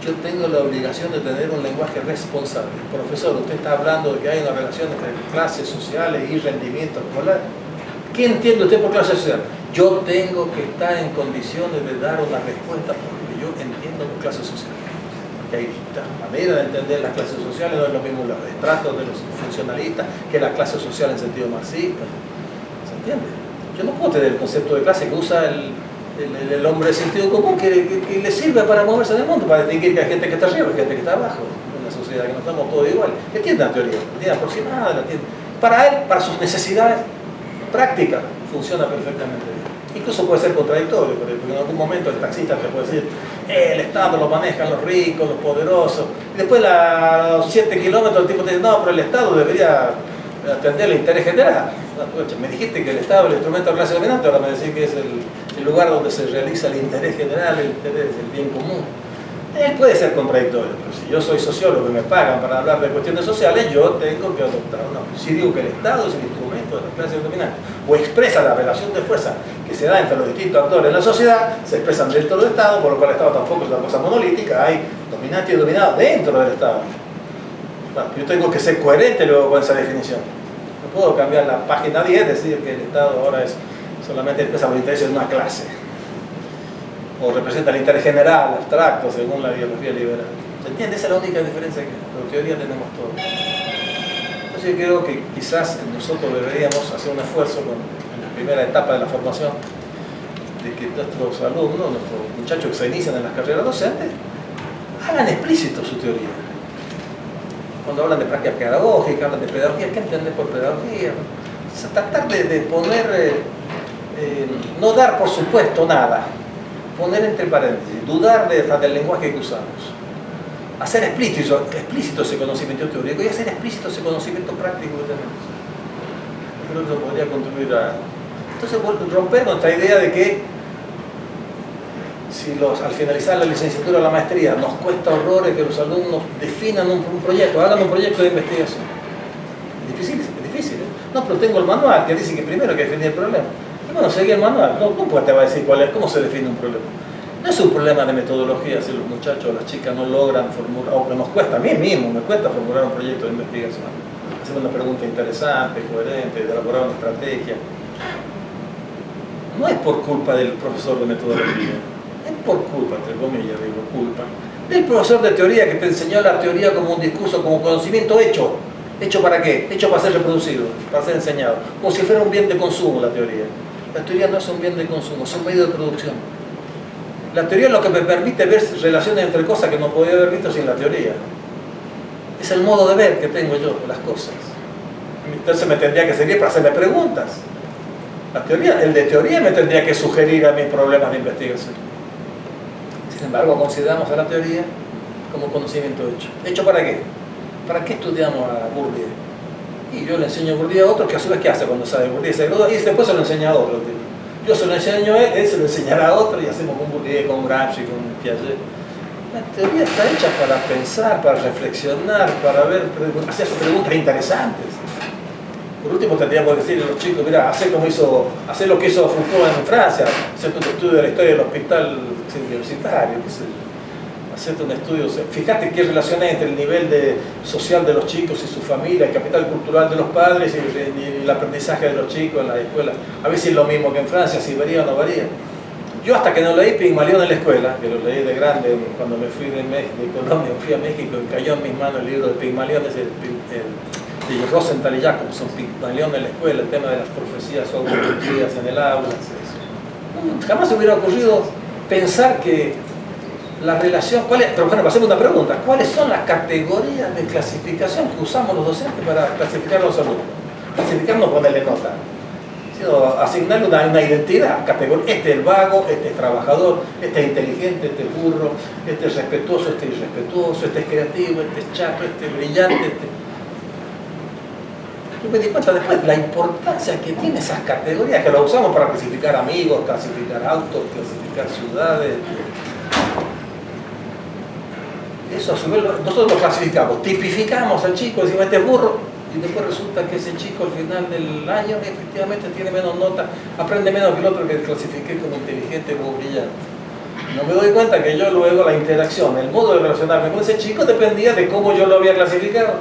yo tengo la obligación de tener un lenguaje responsable. Profesor, usted está hablando de que hay una relación entre clases sociales y rendimiento escolar. ¿Qué entiende usted por clase social? Yo tengo que estar en condiciones de dar una respuesta por lo que yo entiendo por clase social. Porque hay distintas maneras de entender las clases sociales, no es lo mismo los estratos de los funcionalistas que la clase social en sentido marxista. ¿Se entiende? Yo no puedo tener el concepto de clase que usa el hombre de sentido común que le sirve para moverse en el mundo, para distinguir que hay gente que está arriba y gente que está abajo en la sociedad, que no estamos todos iguales. Él tiene una teoría, la tiene aproximada, la tiene. Para él, para sus necesidades prácticas, funciona perfectamente bien. Incluso puede ser contradictorio, porque en algún momento el taxista te puede decir, el Estado lo manejan los ricos, los poderosos, y después a los 7 kilómetros el tipo te dice, no, pero el Estado debería atender el interés general. Me dijiste que el Estado es el instrumento de clase dominante, ahora me decís que es el lugar donde se realiza el interés general, el interés del bien común. Él puede ser contradictorio, pero si yo soy sociólogo y me pagan para hablar de cuestiones sociales, yo tengo que adoptar una. Si digo que el Estado es el instrumento de la clase dominante, o expresa la relación de fuerza que se da entre los distintos actores de la sociedad se expresan dentro del Estado, por lo cual el Estado tampoco es una cosa monolítica, hay dominante y dominado dentro del Estado. Bueno, yo tengo que ser coherente luego con esa definición. No puedo cambiar la página 10, decir que el Estado ahora solamente expresa los intereses de una clase, o representa el interés general, abstracto, según la ideología liberal. ¿Se entiende? Esa es la única diferencia que en teoría tenemos todos. Entonces yo creo que quizás nosotros deberíamos hacer un esfuerzo en la primera etapa de la formación, de que nuestros alumnos, nuestros muchachos que se inician en las carreras docentes, hagan explícito su teoría. Cuando hablan de práctica pedagógica, hablan de pedagogía, ¿qué entender por pedagogía? O sea, tratar de poner, no dar por supuesto nada, poner entre paréntesis, dudar del lenguaje que usamos. Hacer explícito ese conocimiento teórico y hacer explícito ese conocimiento práctico que tenemos. Creo que eso podría contribuir a... Entonces, romper nuestra idea de que si al finalizar la licenciatura o la maestría nos cuesta horrores que los alumnos definan un proyecto, hagan un proyecto de investigación. Es difícil, ¿eh? No, pero tengo el manual que dice que primero hay que definir el problema. Y bueno, seguí el manual, nunca te va a decir cómo se define un problema. No es un problema de metodología si los muchachos o las chicas no logran formular, o que nos cuesta, a mí mismo me cuesta formular un proyecto de investigación, hacer una pregunta interesante, coherente, de elaborar una estrategia. No es por culpa del profesor de metodología, es por culpa, entre comillas digo, culpa, del profesor de teoría que te enseñó la teoría como un discurso, como conocimiento hecho. ¿Hecho para qué? Hecho para ser reproducido, para ser enseñado, como si fuera un bien de consumo la teoría. La teoría no es un bien de consumo, es un medio de producción. La teoría es lo que me permite ver relaciones entre cosas que no podía haber visto sin la teoría. Es el modo de ver que tengo yo de las cosas. Entonces me tendría que seguir para hacerme preguntas. El de teoría me tendría que sugerir a mis problemas de investigación. Sin embargo, consideramos a la teoría como conocimiento hecho. ¿Hecho para qué? ¿Para qué estudiamos a Bourdieu? Y yo le enseño a Bourdieu a otro que a su vez, ¿qué hace cuando sabe Bourdieu? Se gradúa y después se lo enseña a otro. Yo se lo enseño a él se lo enseñará a otro y hacemos con Bourdieu, con Gramsci, con Piaget. La teoría está hecha para pensar, para reflexionar, para hacer preguntas interesantes. Por último tendríamos que decirle a los chicos, mira, hacer lo que hizo Foucault en Francia, hacer un estudio de la historia del hospital universitario, qué sé yo. Hacerte un estudio, fíjate qué relación hay entre el nivel social de los chicos y su familia, el capital cultural de los padres y el aprendizaje de los chicos en la escuela. A ver si es lo mismo que en Francia, si varía o no varía. Yo hasta que no leí Pigmalión en la escuela, que lo leí de grande cuando me fui de Colombia, fui a México y cayó en mis manos el libro de Pigmalión, de Rosenthal y Jacobson, Pigmalión en la escuela, el tema de las profecías autocumplidas en el aula. Jamás se hubiera ocurrido pensar que la relación, pero bueno, pasemos una pregunta, ¿cuáles son las categorías de clasificación que usamos los docentes para clasificar a los alumnos? Clasificar no ponerle nota, sino asignarle una identidad, categoría, este es el vago, este es trabajador, este es inteligente, este es burro, este es respetuoso, este es irrespetuoso, este es creativo, este es chato, este es brillante, Yo me di cuenta después de la importancia que tienen esas categorías, que las usamos para clasificar amigos, clasificar autos, clasificar ciudades. Eso a su vez nosotros lo clasificamos, tipificamos al chico, decimos este es burro, y después resulta que ese chico al final del año efectivamente tiene menos nota, aprende menos que el otro que clasifiqué como inteligente, como brillante. No me doy cuenta que yo luego la interacción, el modo de relacionarme con ese chico dependía de cómo yo lo había clasificado.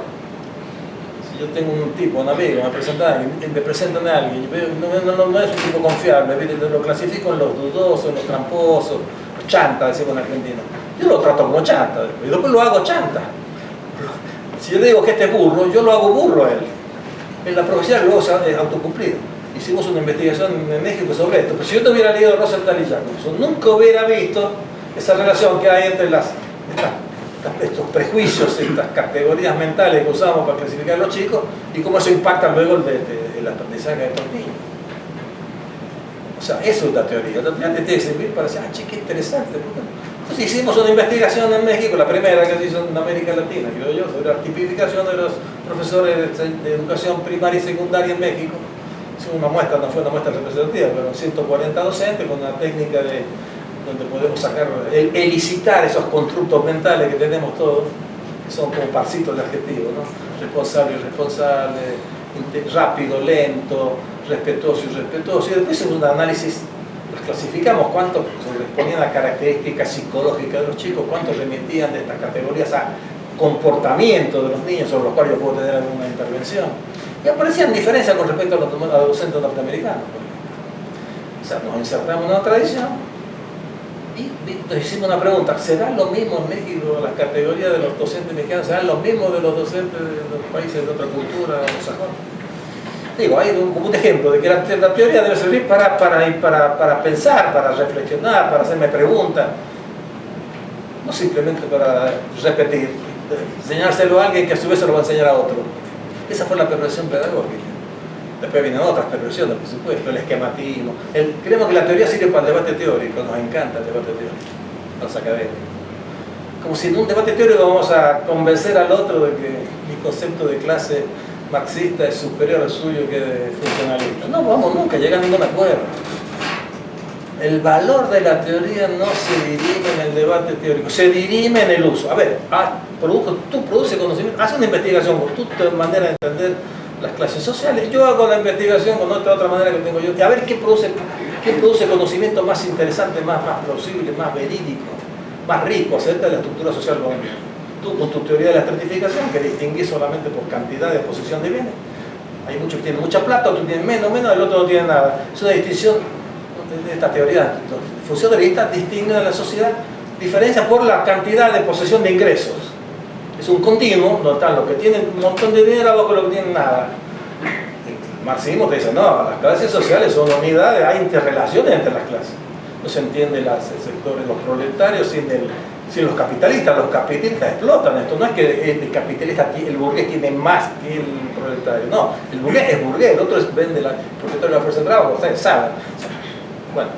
Si yo tengo un tipo, un amigo, me presentan a alguien, no es un tipo confiable, lo clasifico en los dudosos, en los tramposos, los chantas, decimos en Argentina. Yo lo trato como chanta, y después lo hago chanta. Si yo le digo que este es burro, yo lo hago burro a él. En la profecía luego se ha autocumplido. Hicimos una investigación en México sobre esto, pero si yo te hubiera leído Rosenthal y Jacobson, nunca hubiera visto esa relación que hay entre estos prejuicios, estas categorías mentales que usamos para clasificar a los chicos y cómo eso impacta luego el aprendizaje de estos niños. O sea, eso es la teoría. La teoría te tiene que servir para decir, qué interesante. Entonces hicimos una investigación en México, la primera que se hizo en América Latina, creo yo, sobre la tipificación de los profesores de educación primaria y secundaria en México. Hicimos una muestra, no fue una muestra representativa, pero 140 docentes con una técnica donde podemos sacar, elicitar esos constructos mentales que tenemos todos, que son como parcitos de adjetivos, ¿no? Responsable, irresponsable, rápido, lento, respetuoso, irrespetuoso, y después hicimos un análisis clasificamos cuánto correspondían a características psicológicas de los chicos, cuánto remitían de estas categorías a comportamiento de los niños sobre los cuales yo puedo tener alguna intervención. Y aparecían diferencias con respecto a los docentes norteamericanos. O sea, nos insertamos en una tradición y nos hicimos una pregunta: ¿será lo mismo en México las categorías de los docentes mexicanos? ¿Serán los mismos de los docentes de los países de otra cultura anglosajona? Digo, hay como un ejemplo de que la teoría debe servir para pensar, para reflexionar, para hacerme preguntas, no simplemente para repetir, enseñárselo a alguien que a su vez se lo va a enseñar a otro. Esa fue la perversión pedagógica. Después vienen otras perversiones, por supuesto, el esquematismo. Creemos que la teoría sirve para el debate teórico, nos encanta el debate teórico, a los académicos. Como si en un debate teórico vamos a convencer al otro de que mi concepto de clase marxista es superior al suyo que de funcionalista. No vamos nunca a llegar a ningún acuerdo. El valor de la teoría no se dirime en el debate teórico, se dirime en el uso. A ver, tú produces conocimiento, haz una investigación con tu manera de entender las clases sociales. Yo hago la investigación con otra manera que tengo yo. A ver qué produce conocimiento más interesante, más plausible, más verídico, más rico acerca de la estructura social colombiana. Tú con tu teoría de la estratificación, que distinguís solamente por cantidad de posición de bienes. Hay muchos que tienen mucha plata, otros tienen menos, el otro no tiene nada. Es una distinción de esta teoría. Función de vista distingue a la sociedad, diferencia por la cantidad de posesión de ingresos. Es un continuo, no están los que tienen un montón de dinero abajo los que tienen nada. El marxismo te dice, no, las clases sociales son unidades, hay interrelaciones entre las clases. No se entiende los sectores, los proletarios sin los capitalistas. Los capitalistas explotan esto. No es que el capitalista, el burgués tiene más que el proletario. No, el burgués es burgués, el otro vende el proletario de la fuerza de trabajo. Ustedes saben. Bueno,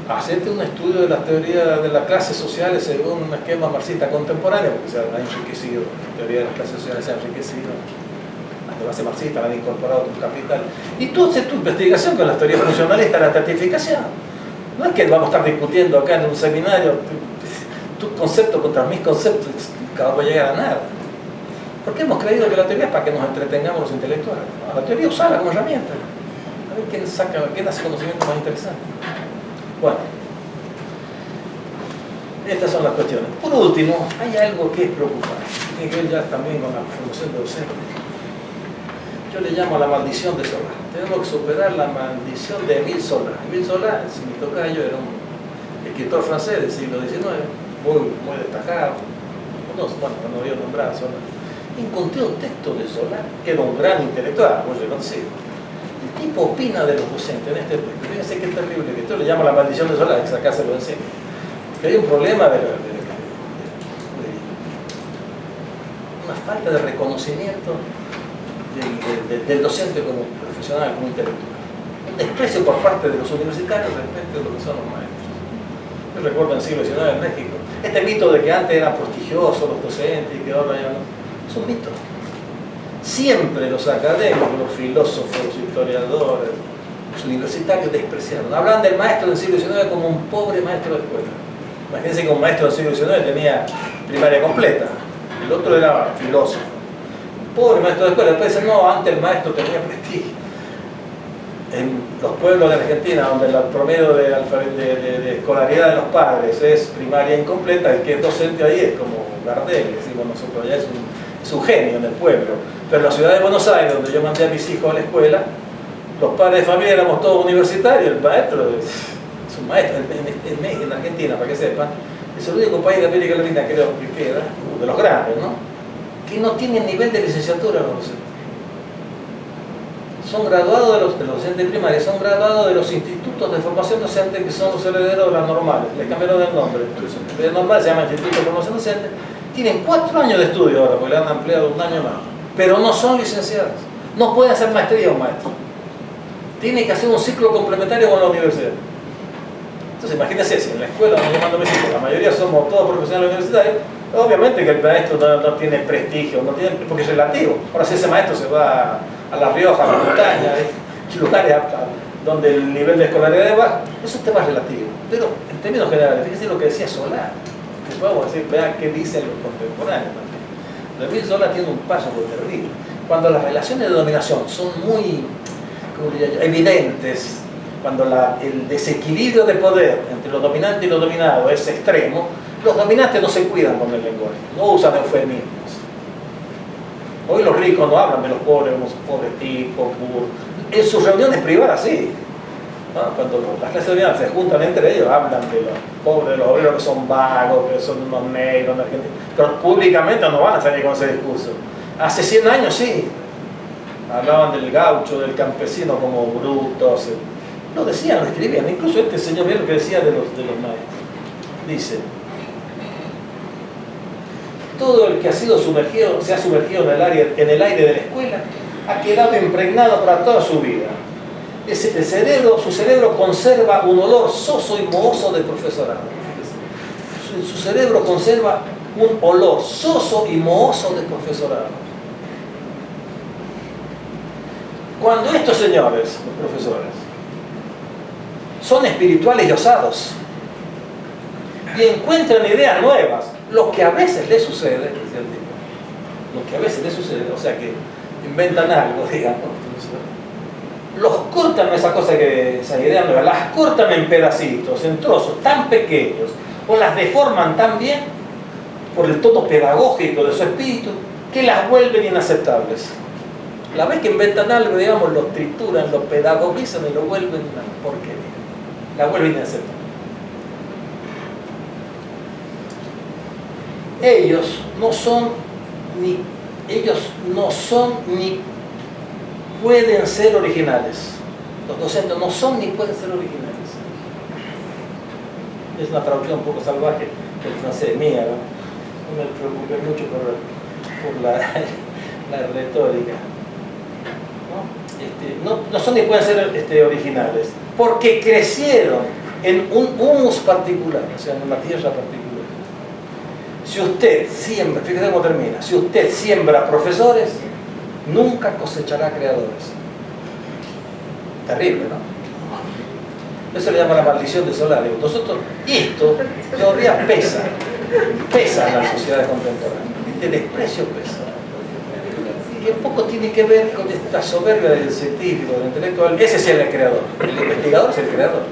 hacerte un estudio de las teorías de las clases sociales según un esquema marxista contemporáneo, porque se ha enriquecido, la teoría de las clases sociales se ha enriquecido. Las de base marxista la han incorporado otros capitales. Y tú haces tu investigación con las teorías funcionalistas, la estratificación. No es que vamos a estar discutiendo acá en un seminario tu concepto contra mis conceptos, que no va a llegar a nada. Porque hemos creído que la teoría es para que nos entretengamos los intelectuales. La teoría usarla como herramienta. A ver quién hace conocimiento más interesante. Bueno, estas son las cuestiones. Por último, hay algo que es preocupante. Tiene que ver ya también con la formación de docentes. Yo le llamo la maldición de Solá. Tenemos que superar la maldición de Émile Zola. Émile Zola, si mi tocayo, era un escritor francés del siglo XIX, muy destacado. No había nombrado a Zola. Encontré un texto de Zola, que era un gran intelectual, muy reconocido. El tipo opina de los docentes en este texto. Fíjense qué terrible, que esto le llama la maldición de Zola, que acá se lo enseña. Que hay un problema de una falta de reconocimiento del docente como profesional, como intelectual. Un desprecio por parte de los universitarios respecto de lo que son los maestros. Yo recuerdo en el siglo XIX en México, este mito de que antes eran prestigiosos los docentes y que ahora ya no, es un mito. Siempre los académicos, los filósofos, los historiadores, los universitarios despreciaron. Hablaban del maestro del siglo XIX como un pobre maestro de escuela. Imagínense que un maestro del siglo XIX tenía primaria completa, el otro era filósofo. Pobre maestro de escuela. Después dicen, no, antes el maestro tenía prestigio. En los pueblos de Argentina, donde el promedio de escolaridad de los padres es primaria incompleta, el que es docente ahí es como Gardel, decimos nosotros, ya es un genio en el pueblo. Pero en la ciudad de Buenos Aires, donde yo mandé a mis hijos a la escuela, los padres de familia éramos todos universitarios, el maestro es un maestro. En Argentina, para que sepan, es el único país de América Latina, creo que queda, de los grandes, ¿no?, que no tienen nivel de licenciatura los docentes. Son graduados de los docentes primarios, son graduados de los institutos de formación docente, que son los herederos de las normales. Les cambiaron el nombre. En vez de normal se llama Instituto de Formación Docente. Tienen 4 años de estudio ahora, porque le han ampliado un año más. Pero no son licenciados. No pueden hacer maestría un maestro. Tiene que hacer un ciclo complementario con la universidad. Entonces imagínense, si en la escuela donde yo mando a mis hijos, la mayoría somos todos profesionales universitarios, obviamente que el maestro no tiene prestigio, no tiene, porque es relativo. Ahora si ese maestro se va a La Rioja, a la montaña, lugares donde el nivel de escolaridad es bajo, eso es tema relativo. Pero en términos generales, fíjense lo que decía Solá, que podemos decir, vean qué dicen los contemporáneos también. Émile Zola tiene un paso muy terrible. Cuando las relaciones de dominación son muy, ¿cómo diría yo?, evidentes, cuando el desequilibrio de poder entre lo dominante y lo dominado es extremo, los dominantes no se cuidan con el lenguaje, no usan eufemismos. Hoy los ricos no hablan de los pobres como pobres tipos, burros. En sus reuniones privadas sí. ¿No? Cuando las clases dominantes se juntan entre ellos, hablan de los pobres, de los obreros que son vagos, que son unos negros, en Argentina. Pero públicamente no van a salir con ese discurso. Hace 100 años sí. Hablaban del gaucho, del campesino como brutos. Lo decían, lo escribían. Incluso este señor, bien lo que decía de los maestros. Dice: todo el que se ha sumergido en el aire de la escuela, ha quedado impregnado para toda su vida. Su cerebro conserva un olor soso y mohoso de profesorado. Su cerebro conserva un olor soso y mohoso de profesorado. Cuando estos señores, los profesores, son espirituales y osados y encuentran ideas nuevas, lo que a veces les sucede, decía el tipo, lo que a veces les sucede, o sea que inventan algo, digamos, los cortan esas ideas nuevas, las cortan en pedacitos, en trozos tan pequeños, o las deforman tan bien por el tono pedagógico de su espíritu, que las vuelven inaceptables. La vez que inventan algo, digamos, lo trituran, lo pedagogizan y lo vuelven una porquería, la vuelven inaceptable. Ellos no son ni pueden ser originales. Los docentes no son ni pueden ser originales. Es una traducción un poco salvaje del francés mía, ¿no? No me preocupé mucho por la retórica. No son ni pueden ser originales, porque crecieron en un humus particular, o sea, en una tierra particular. Si usted siembra, fíjate cómo termina, si usted siembra profesores, nunca cosechará creadores. Terrible, ¿no? Eso le llama la maldición de Solario. Y esto todavía pesa en las sociedades contemporáneas. Este desprecio pesa. Que un poco tiene que ver con esta soberbia del científico, del intelectual. Ese sí es el creador. El investigador es el creador.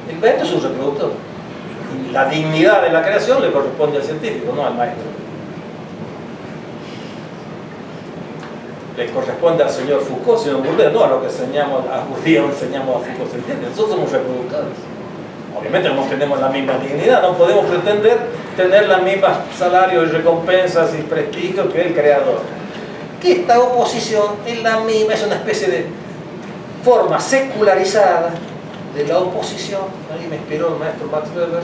El maestro es un reproductor. Y la dignidad de la creación le corresponde al científico, no al maestro. Le corresponde al señor Foucault, señor Bourdieu, no a lo que enseñamos a Bourdieu, enseñamos a Foucault, ¿se entiende? Nosotros somos reproductores. Obviamente no tenemos la misma dignidad, no podemos pretender tener las mismas salarios y recompensas y prestigio que el creador. Que esta oposición es la misma, es una especie de forma secularizada de la oposición. Ahí me inspiró el maestro Max Weber,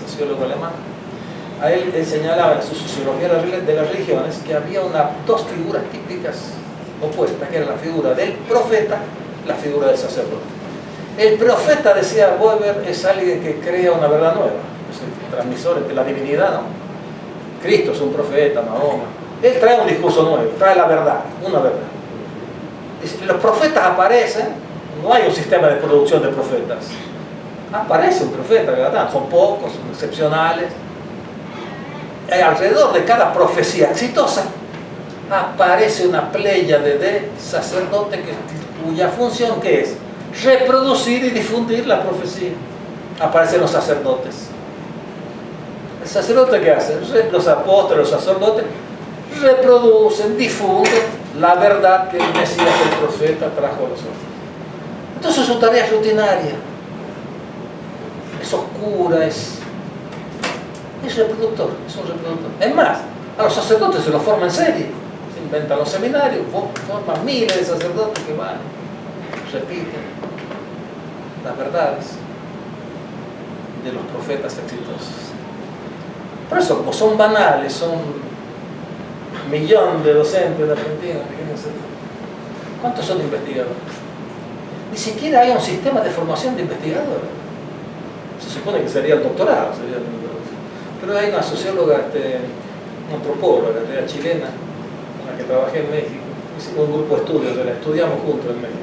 sociólogo alemán. A él señalaba en su sociología de las religiones que había dos figuras típicas opuestas, que era la figura del profeta, la figura del sacerdote. El profeta, decía Weber, es alguien que crea una verdad nueva, es el transmisor de la divinidad, ¿no? Cristo es un profeta, Mahoma. Él trae un discurso nuevo, trae la verdad, una verdad. Los profetas aparecen, no hay un sistema de producción de profetas. Aparece un profeta, ¿verdad? Son pocos, son excepcionales. Alrededor de cada profecía exitosa aparece una pléyade de sacerdotes cuya función, ¿qué es? Reproducir y difundir la profecía. Aparecen los sacerdotes. ¿El sacerdote qué hace? Los apóstoles, los sacerdotes reproducen, difunden la verdad que el Mesías, el profeta, trajo a los hombres. Entonces su tarea es rutinaria, es oscura, es reproductor, es un reproductor. Es más, a los sacerdotes se los forma en serie, se inventan los seminarios, forman miles de sacerdotes que van, repiten las verdades de los profetas exitosos. Por eso, como son banales, son un millón de docentes de Argentina, ¿cuántos son investigadores? Ni siquiera hay un sistema de formación de investigadores. Se supone que sería el doctorado, pero hay una socióloga, una antropóloga, chilena, con la que trabajé en México. Hicimos un grupo de estudios, la estudiamos juntos en México.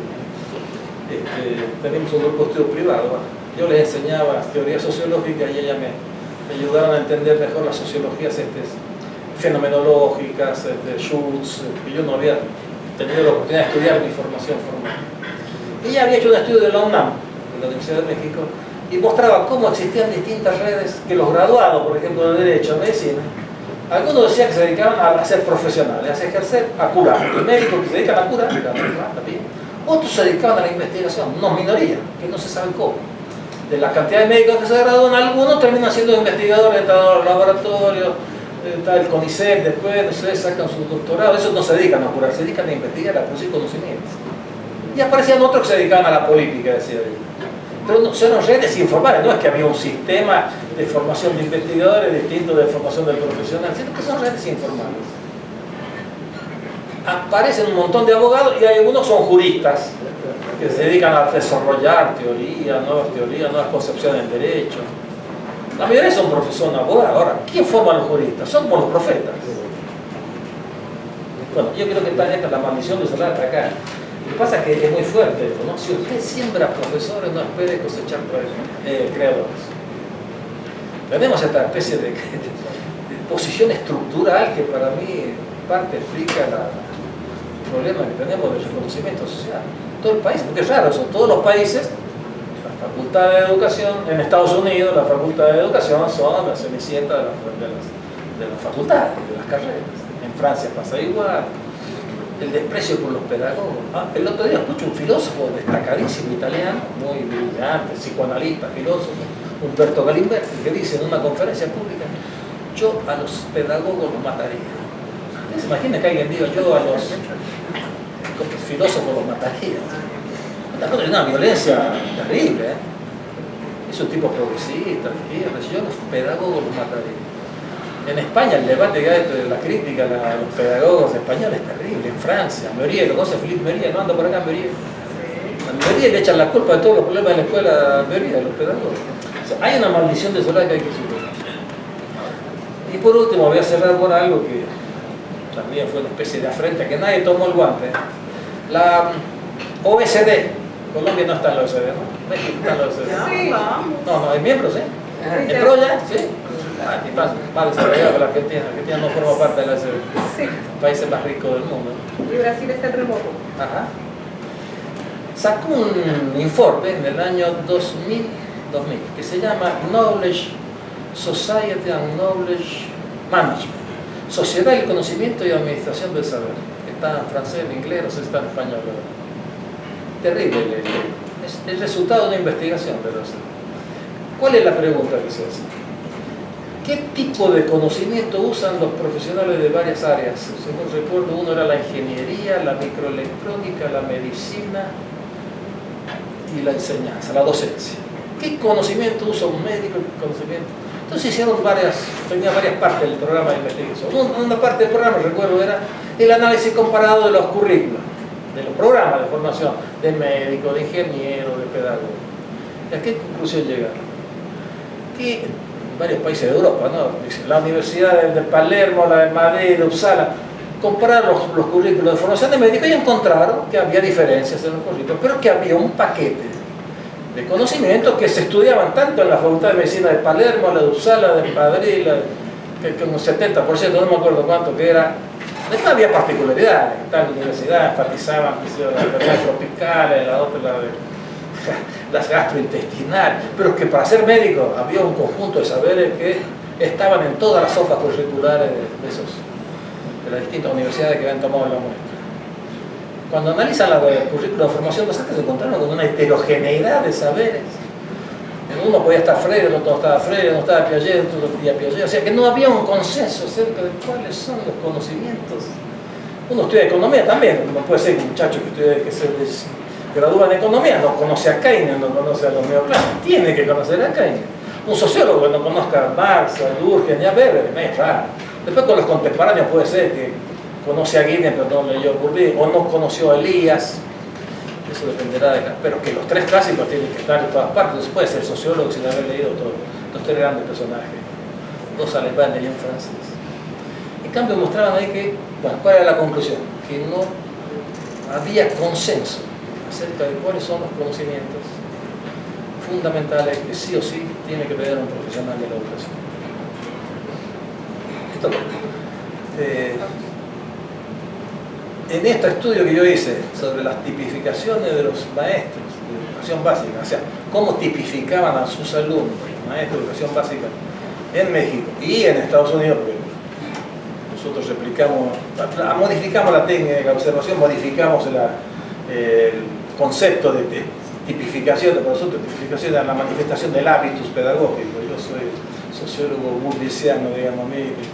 Tenemos un grupo de estudio privado. Yo les enseñaba teoría sociológica y ella me ayudaron a entender mejor las sociologías fenomenológicas, Schutz, que yo no había tenido la oportunidad de estudiar mi formación formal. Ella había hecho un estudio de la UNAM, de la Universidad de México, y mostraba cómo existían distintas redes que los graduados, por ejemplo, de Derecho, Medicina, algunos decían que se dedicaban a ser profesionales, a ejercer, a curar. Los médicos que se dedican a curar, también. Otros se dedicaban a la investigación, no minoría, que no se sabe cómo. De la cantidad de médicos que se gradúan, algunos terminan siendo investigadores, están en los laboratorios, está el CONICET, después no sé, sacan su doctorado. Esos no se dedican a curar, se dedican a investigar, a producir conocimientos. Y aparecían otros que se dedicaban a la política, decía ella. Pero no, son redes informales, no es que había un sistema de formación de investigadores distinto de formación del profesional, sino que son redes informales. Aparecen un montón de abogados y algunos son juristas que se dedican a desarrollar teorías, nuevas concepciones del derecho. La mayoría son profesores, abogados. Ahora, ¿quién forma a los juristas? Son por los profetas. Bueno, yo creo que esta es la maldición de Solar acá. Lo que pasa es que es muy fuerte esto, ¿no? Si usted siembra profesores, no espere cosechar creadores. Tenemos esta especie de posición estructural que para mí en parte explica el problema que tenemos del reconocimiento social. Todo el país, porque es raro eso, todos los países, la facultad de educación, en Estados Unidos la facultad de educación son la cenicienta de las facultades, de las carreras. En Francia pasa igual. El desprecio por los pedagogos. El otro día escucho un filósofo destacadísimo italiano, muy brillante, psicoanalista, filósofo, Umberto Galimberti, que dice en una conferencia pública: yo a los pedagogos los mataría. ¿Se imagina que alguien diga yo a los filósofos los mataría? Es una violencia terrible, ¿eh? Es un tipo progresista, yo a los pedagogos los mataría. En España el debate que hay de la crítica a los pedagogos españoles es terrible. En Francia, Mérier, ¿lo conoce Philippe Mérier? ¿No anda por acá Mérier? A Mérier le echan la culpa de todos los problemas de la escuela a Mérier, a los pedagogos. O sea, hay una maldición de Solar que hay que superar. Y por último voy a cerrar con algo que también fue una especie de afrenta, que nadie tomó el guante. La OECD, Colombia no está en la OECD, ¿no? México está en la OECD. Sí, vamos. No, hay miembros, ¿eh? ¿En pro ya? Sí. Y más desarrollado que la Argentina. Argentina no forma parte de la OECD. Sí. Países más ricos del mundo. Y Brasil está en remoto. Ajá. Sacó un informe en el año 2000 que se llama Knowledge Society and Knowledge Management. Sociedad del Conocimiento y Administración del Saber. Está en francés, en inglés, no sé si está en español. Terrible. Es el resultado de una investigación de los. ¿Cuál es la pregunta que se hace? ¿Qué tipo de conocimiento usan los profesionales de varias áreas? Según recuerdo, uno era la ingeniería, la microelectrónica, la medicina y la enseñanza, la docencia. ¿Qué conocimiento usa un médico? Entonces hicieron tenía varias partes del programa de investigación. Una parte del programa, recuerdo, era el análisis comparado de los currículos, de los programas de formación, de médico, de ingeniero, de pedagogo. ¿Y a qué conclusión llegaron? Que en varios países de Europa, ¿no? La Universidad de Palermo, la de Madrid, de Uppsala, compararon los currículos de formación de médico y encontraron que había diferencias en los currículos, pero que había un paquete de conocimientos que se estudiaban tanto en la Facultad de Medicina de Palermo, la de Uppsala, de Madrid, que un 70%, no me acuerdo cuánto que era. Después había particularidades, tal universidad enfatizaban las enfermedades tropicales, la otra la de las gastrointestinales, pero que para ser médico había un conjunto de saberes que estaban en todas las hojas curriculares de las distintas universidades que habían tomado la muestra. Cuando analizan la currícula de formación docente se encontraron con una heterogeneidad de saberes. Uno podía estar Freire, el otro no estaba Freire, no estaba Piaget, otro no estaba Piaget. O sea que no había un consenso acerca de cuáles son los conocimientos. Uno estudia economía también, no puede ser que un muchacho que se gradúa en economía no conoce a Keynes, no conoce a los neoclásicos, tiene que conocer a Keynes. Un sociólogo que no conozca a Marx, a Durkheim ni a Weber, es raro. Después con los contemporáneos puede ser que conoce a Guinness pero no leyó Bourdieu, o no conoció a Elías, eso dependerá de cada. Pero que los tres clásicos tienen que estar en todas partes. Entonces puede ser sociólogo sin haber leído todos los tres grandes personajes, dos alemanes y un francés. En cambio mostraban ahí que, bueno, ¿cuál era la conclusión? Que no había consenso acerca de cuáles son los conocimientos fundamentales que sí o sí tiene que tener un profesional de la educación. Esto en este estudio que yo hice sobre las tipificaciones de los maestros de educación básica, o sea, cómo tipificaban a sus alumnos, maestros de educación básica, en México y en Estados Unidos, porque nosotros modificamos la técnica de la observación, modificamos el concepto de tipificación, para nosotros tipificación es la manifestación del hábitus pedagógico. Yo soy sociólogo burgesiano, digamos,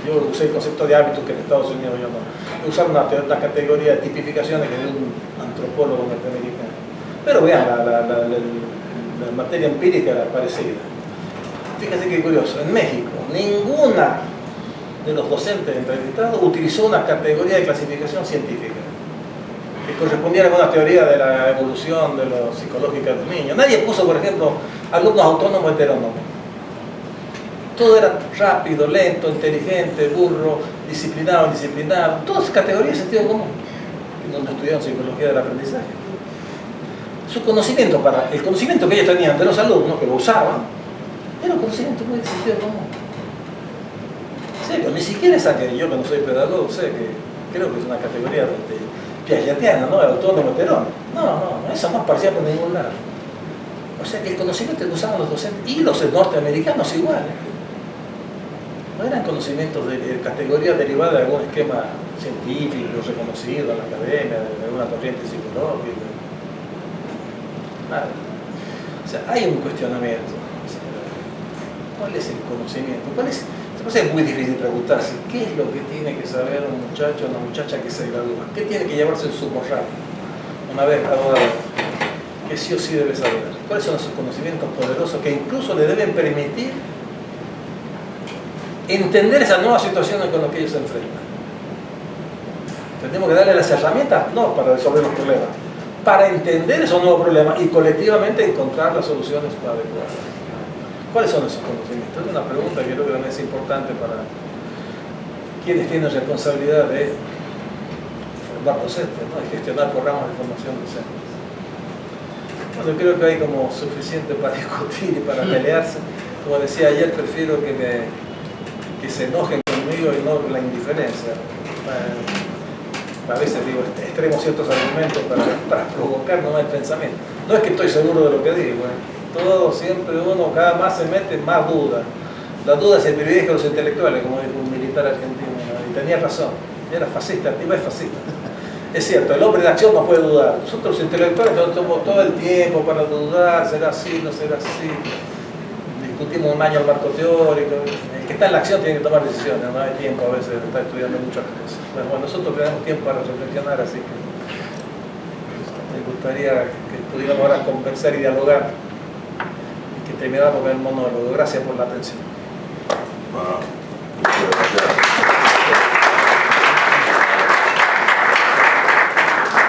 yo usé el concepto de hábitus que en Estados Unidos yo no. Usar una categoría de tipificaciones que de un antropólogo norteamericano. Pero vean, la materia empírica era parecida. Fíjense qué curioso, en México ninguna de los docentes entrevistados utilizó una categoría de clasificación científica que correspondiera con una teoría de la evolución de lo psicológica de los niños. Nadie puso, por ejemplo, alumnos autónomos heterónomos. Todo era rápido, lento, inteligente, burro, disciplinado, indisciplinado. Todas categorías de sentido común. Donde estudiaron psicología del aprendizaje. Su conocimiento, el conocimiento que ellos tenían de los alumnos, que lo usaban, era un conocimiento muy de sentido común. En serio, ni siquiera saqué, yo que no soy pedagogo, sé que creo que es una categoría piagetiana, ¿no? El autónomo heterónomo. No, eso no aparecía por ningún lado. O sea que el conocimiento que usaban los docentes y los norteamericanos igual. No eran conocimientos de categoría derivada de algún esquema científico reconocido en la academia, de alguna corriente psicológica. Nada. O sea, hay un cuestionamiento. ¿Cuál es el conocimiento? Es muy difícil preguntarse qué es lo que tiene que saber un muchacho o una muchacha que se gradúa. ¿Qué tiene que llevarse en su morral una vez graduado? Que sí o sí debe saber. ¿Cuáles son esos conocimientos poderosos que incluso le deben permitir entender esas nuevas situaciones con las que ellos se enfrentan? Tenemos que darle las herramientas, no para resolver los problemas, para entender esos nuevos problemas y colectivamente encontrar las soluciones adecuadas. ¿Cuáles son esos conocimientos? Es una pregunta que creo que también es importante para quienes tienen responsabilidad de formar docentes, ¿no? De gestionar programas de formación docente. Bueno, creo que hay como suficiente para discutir y para pelearse. Como decía ayer, prefiero que se enojen conmigo y no con la indiferencia. A veces digo, extremo ciertos argumentos para provocar no el pensamiento. No es que estoy seguro de lo que digo, todo siempre uno cada más se mete más dudas. La duda es el privilegio de los intelectuales, como dijo un militar argentino, ¿no? Y tenía razón, era fascista, el tipo es fascista. Es cierto, el hombre de acción no puede dudar. Nosotros los intelectuales tenemos todo el tiempo para dudar, será así, no será así. Discutimos un año el marco teórico. El que está en la acción tiene que tomar decisiones, no hay tiempo a veces de estar estudiando muchas cosas. Bueno, nosotros tenemos tiempo para reflexionar, así que me gustaría que pudiéramos ahora conversar y dialogar y que termináramos con el monólogo. Gracias por la atención. Bueno, muchas gracias.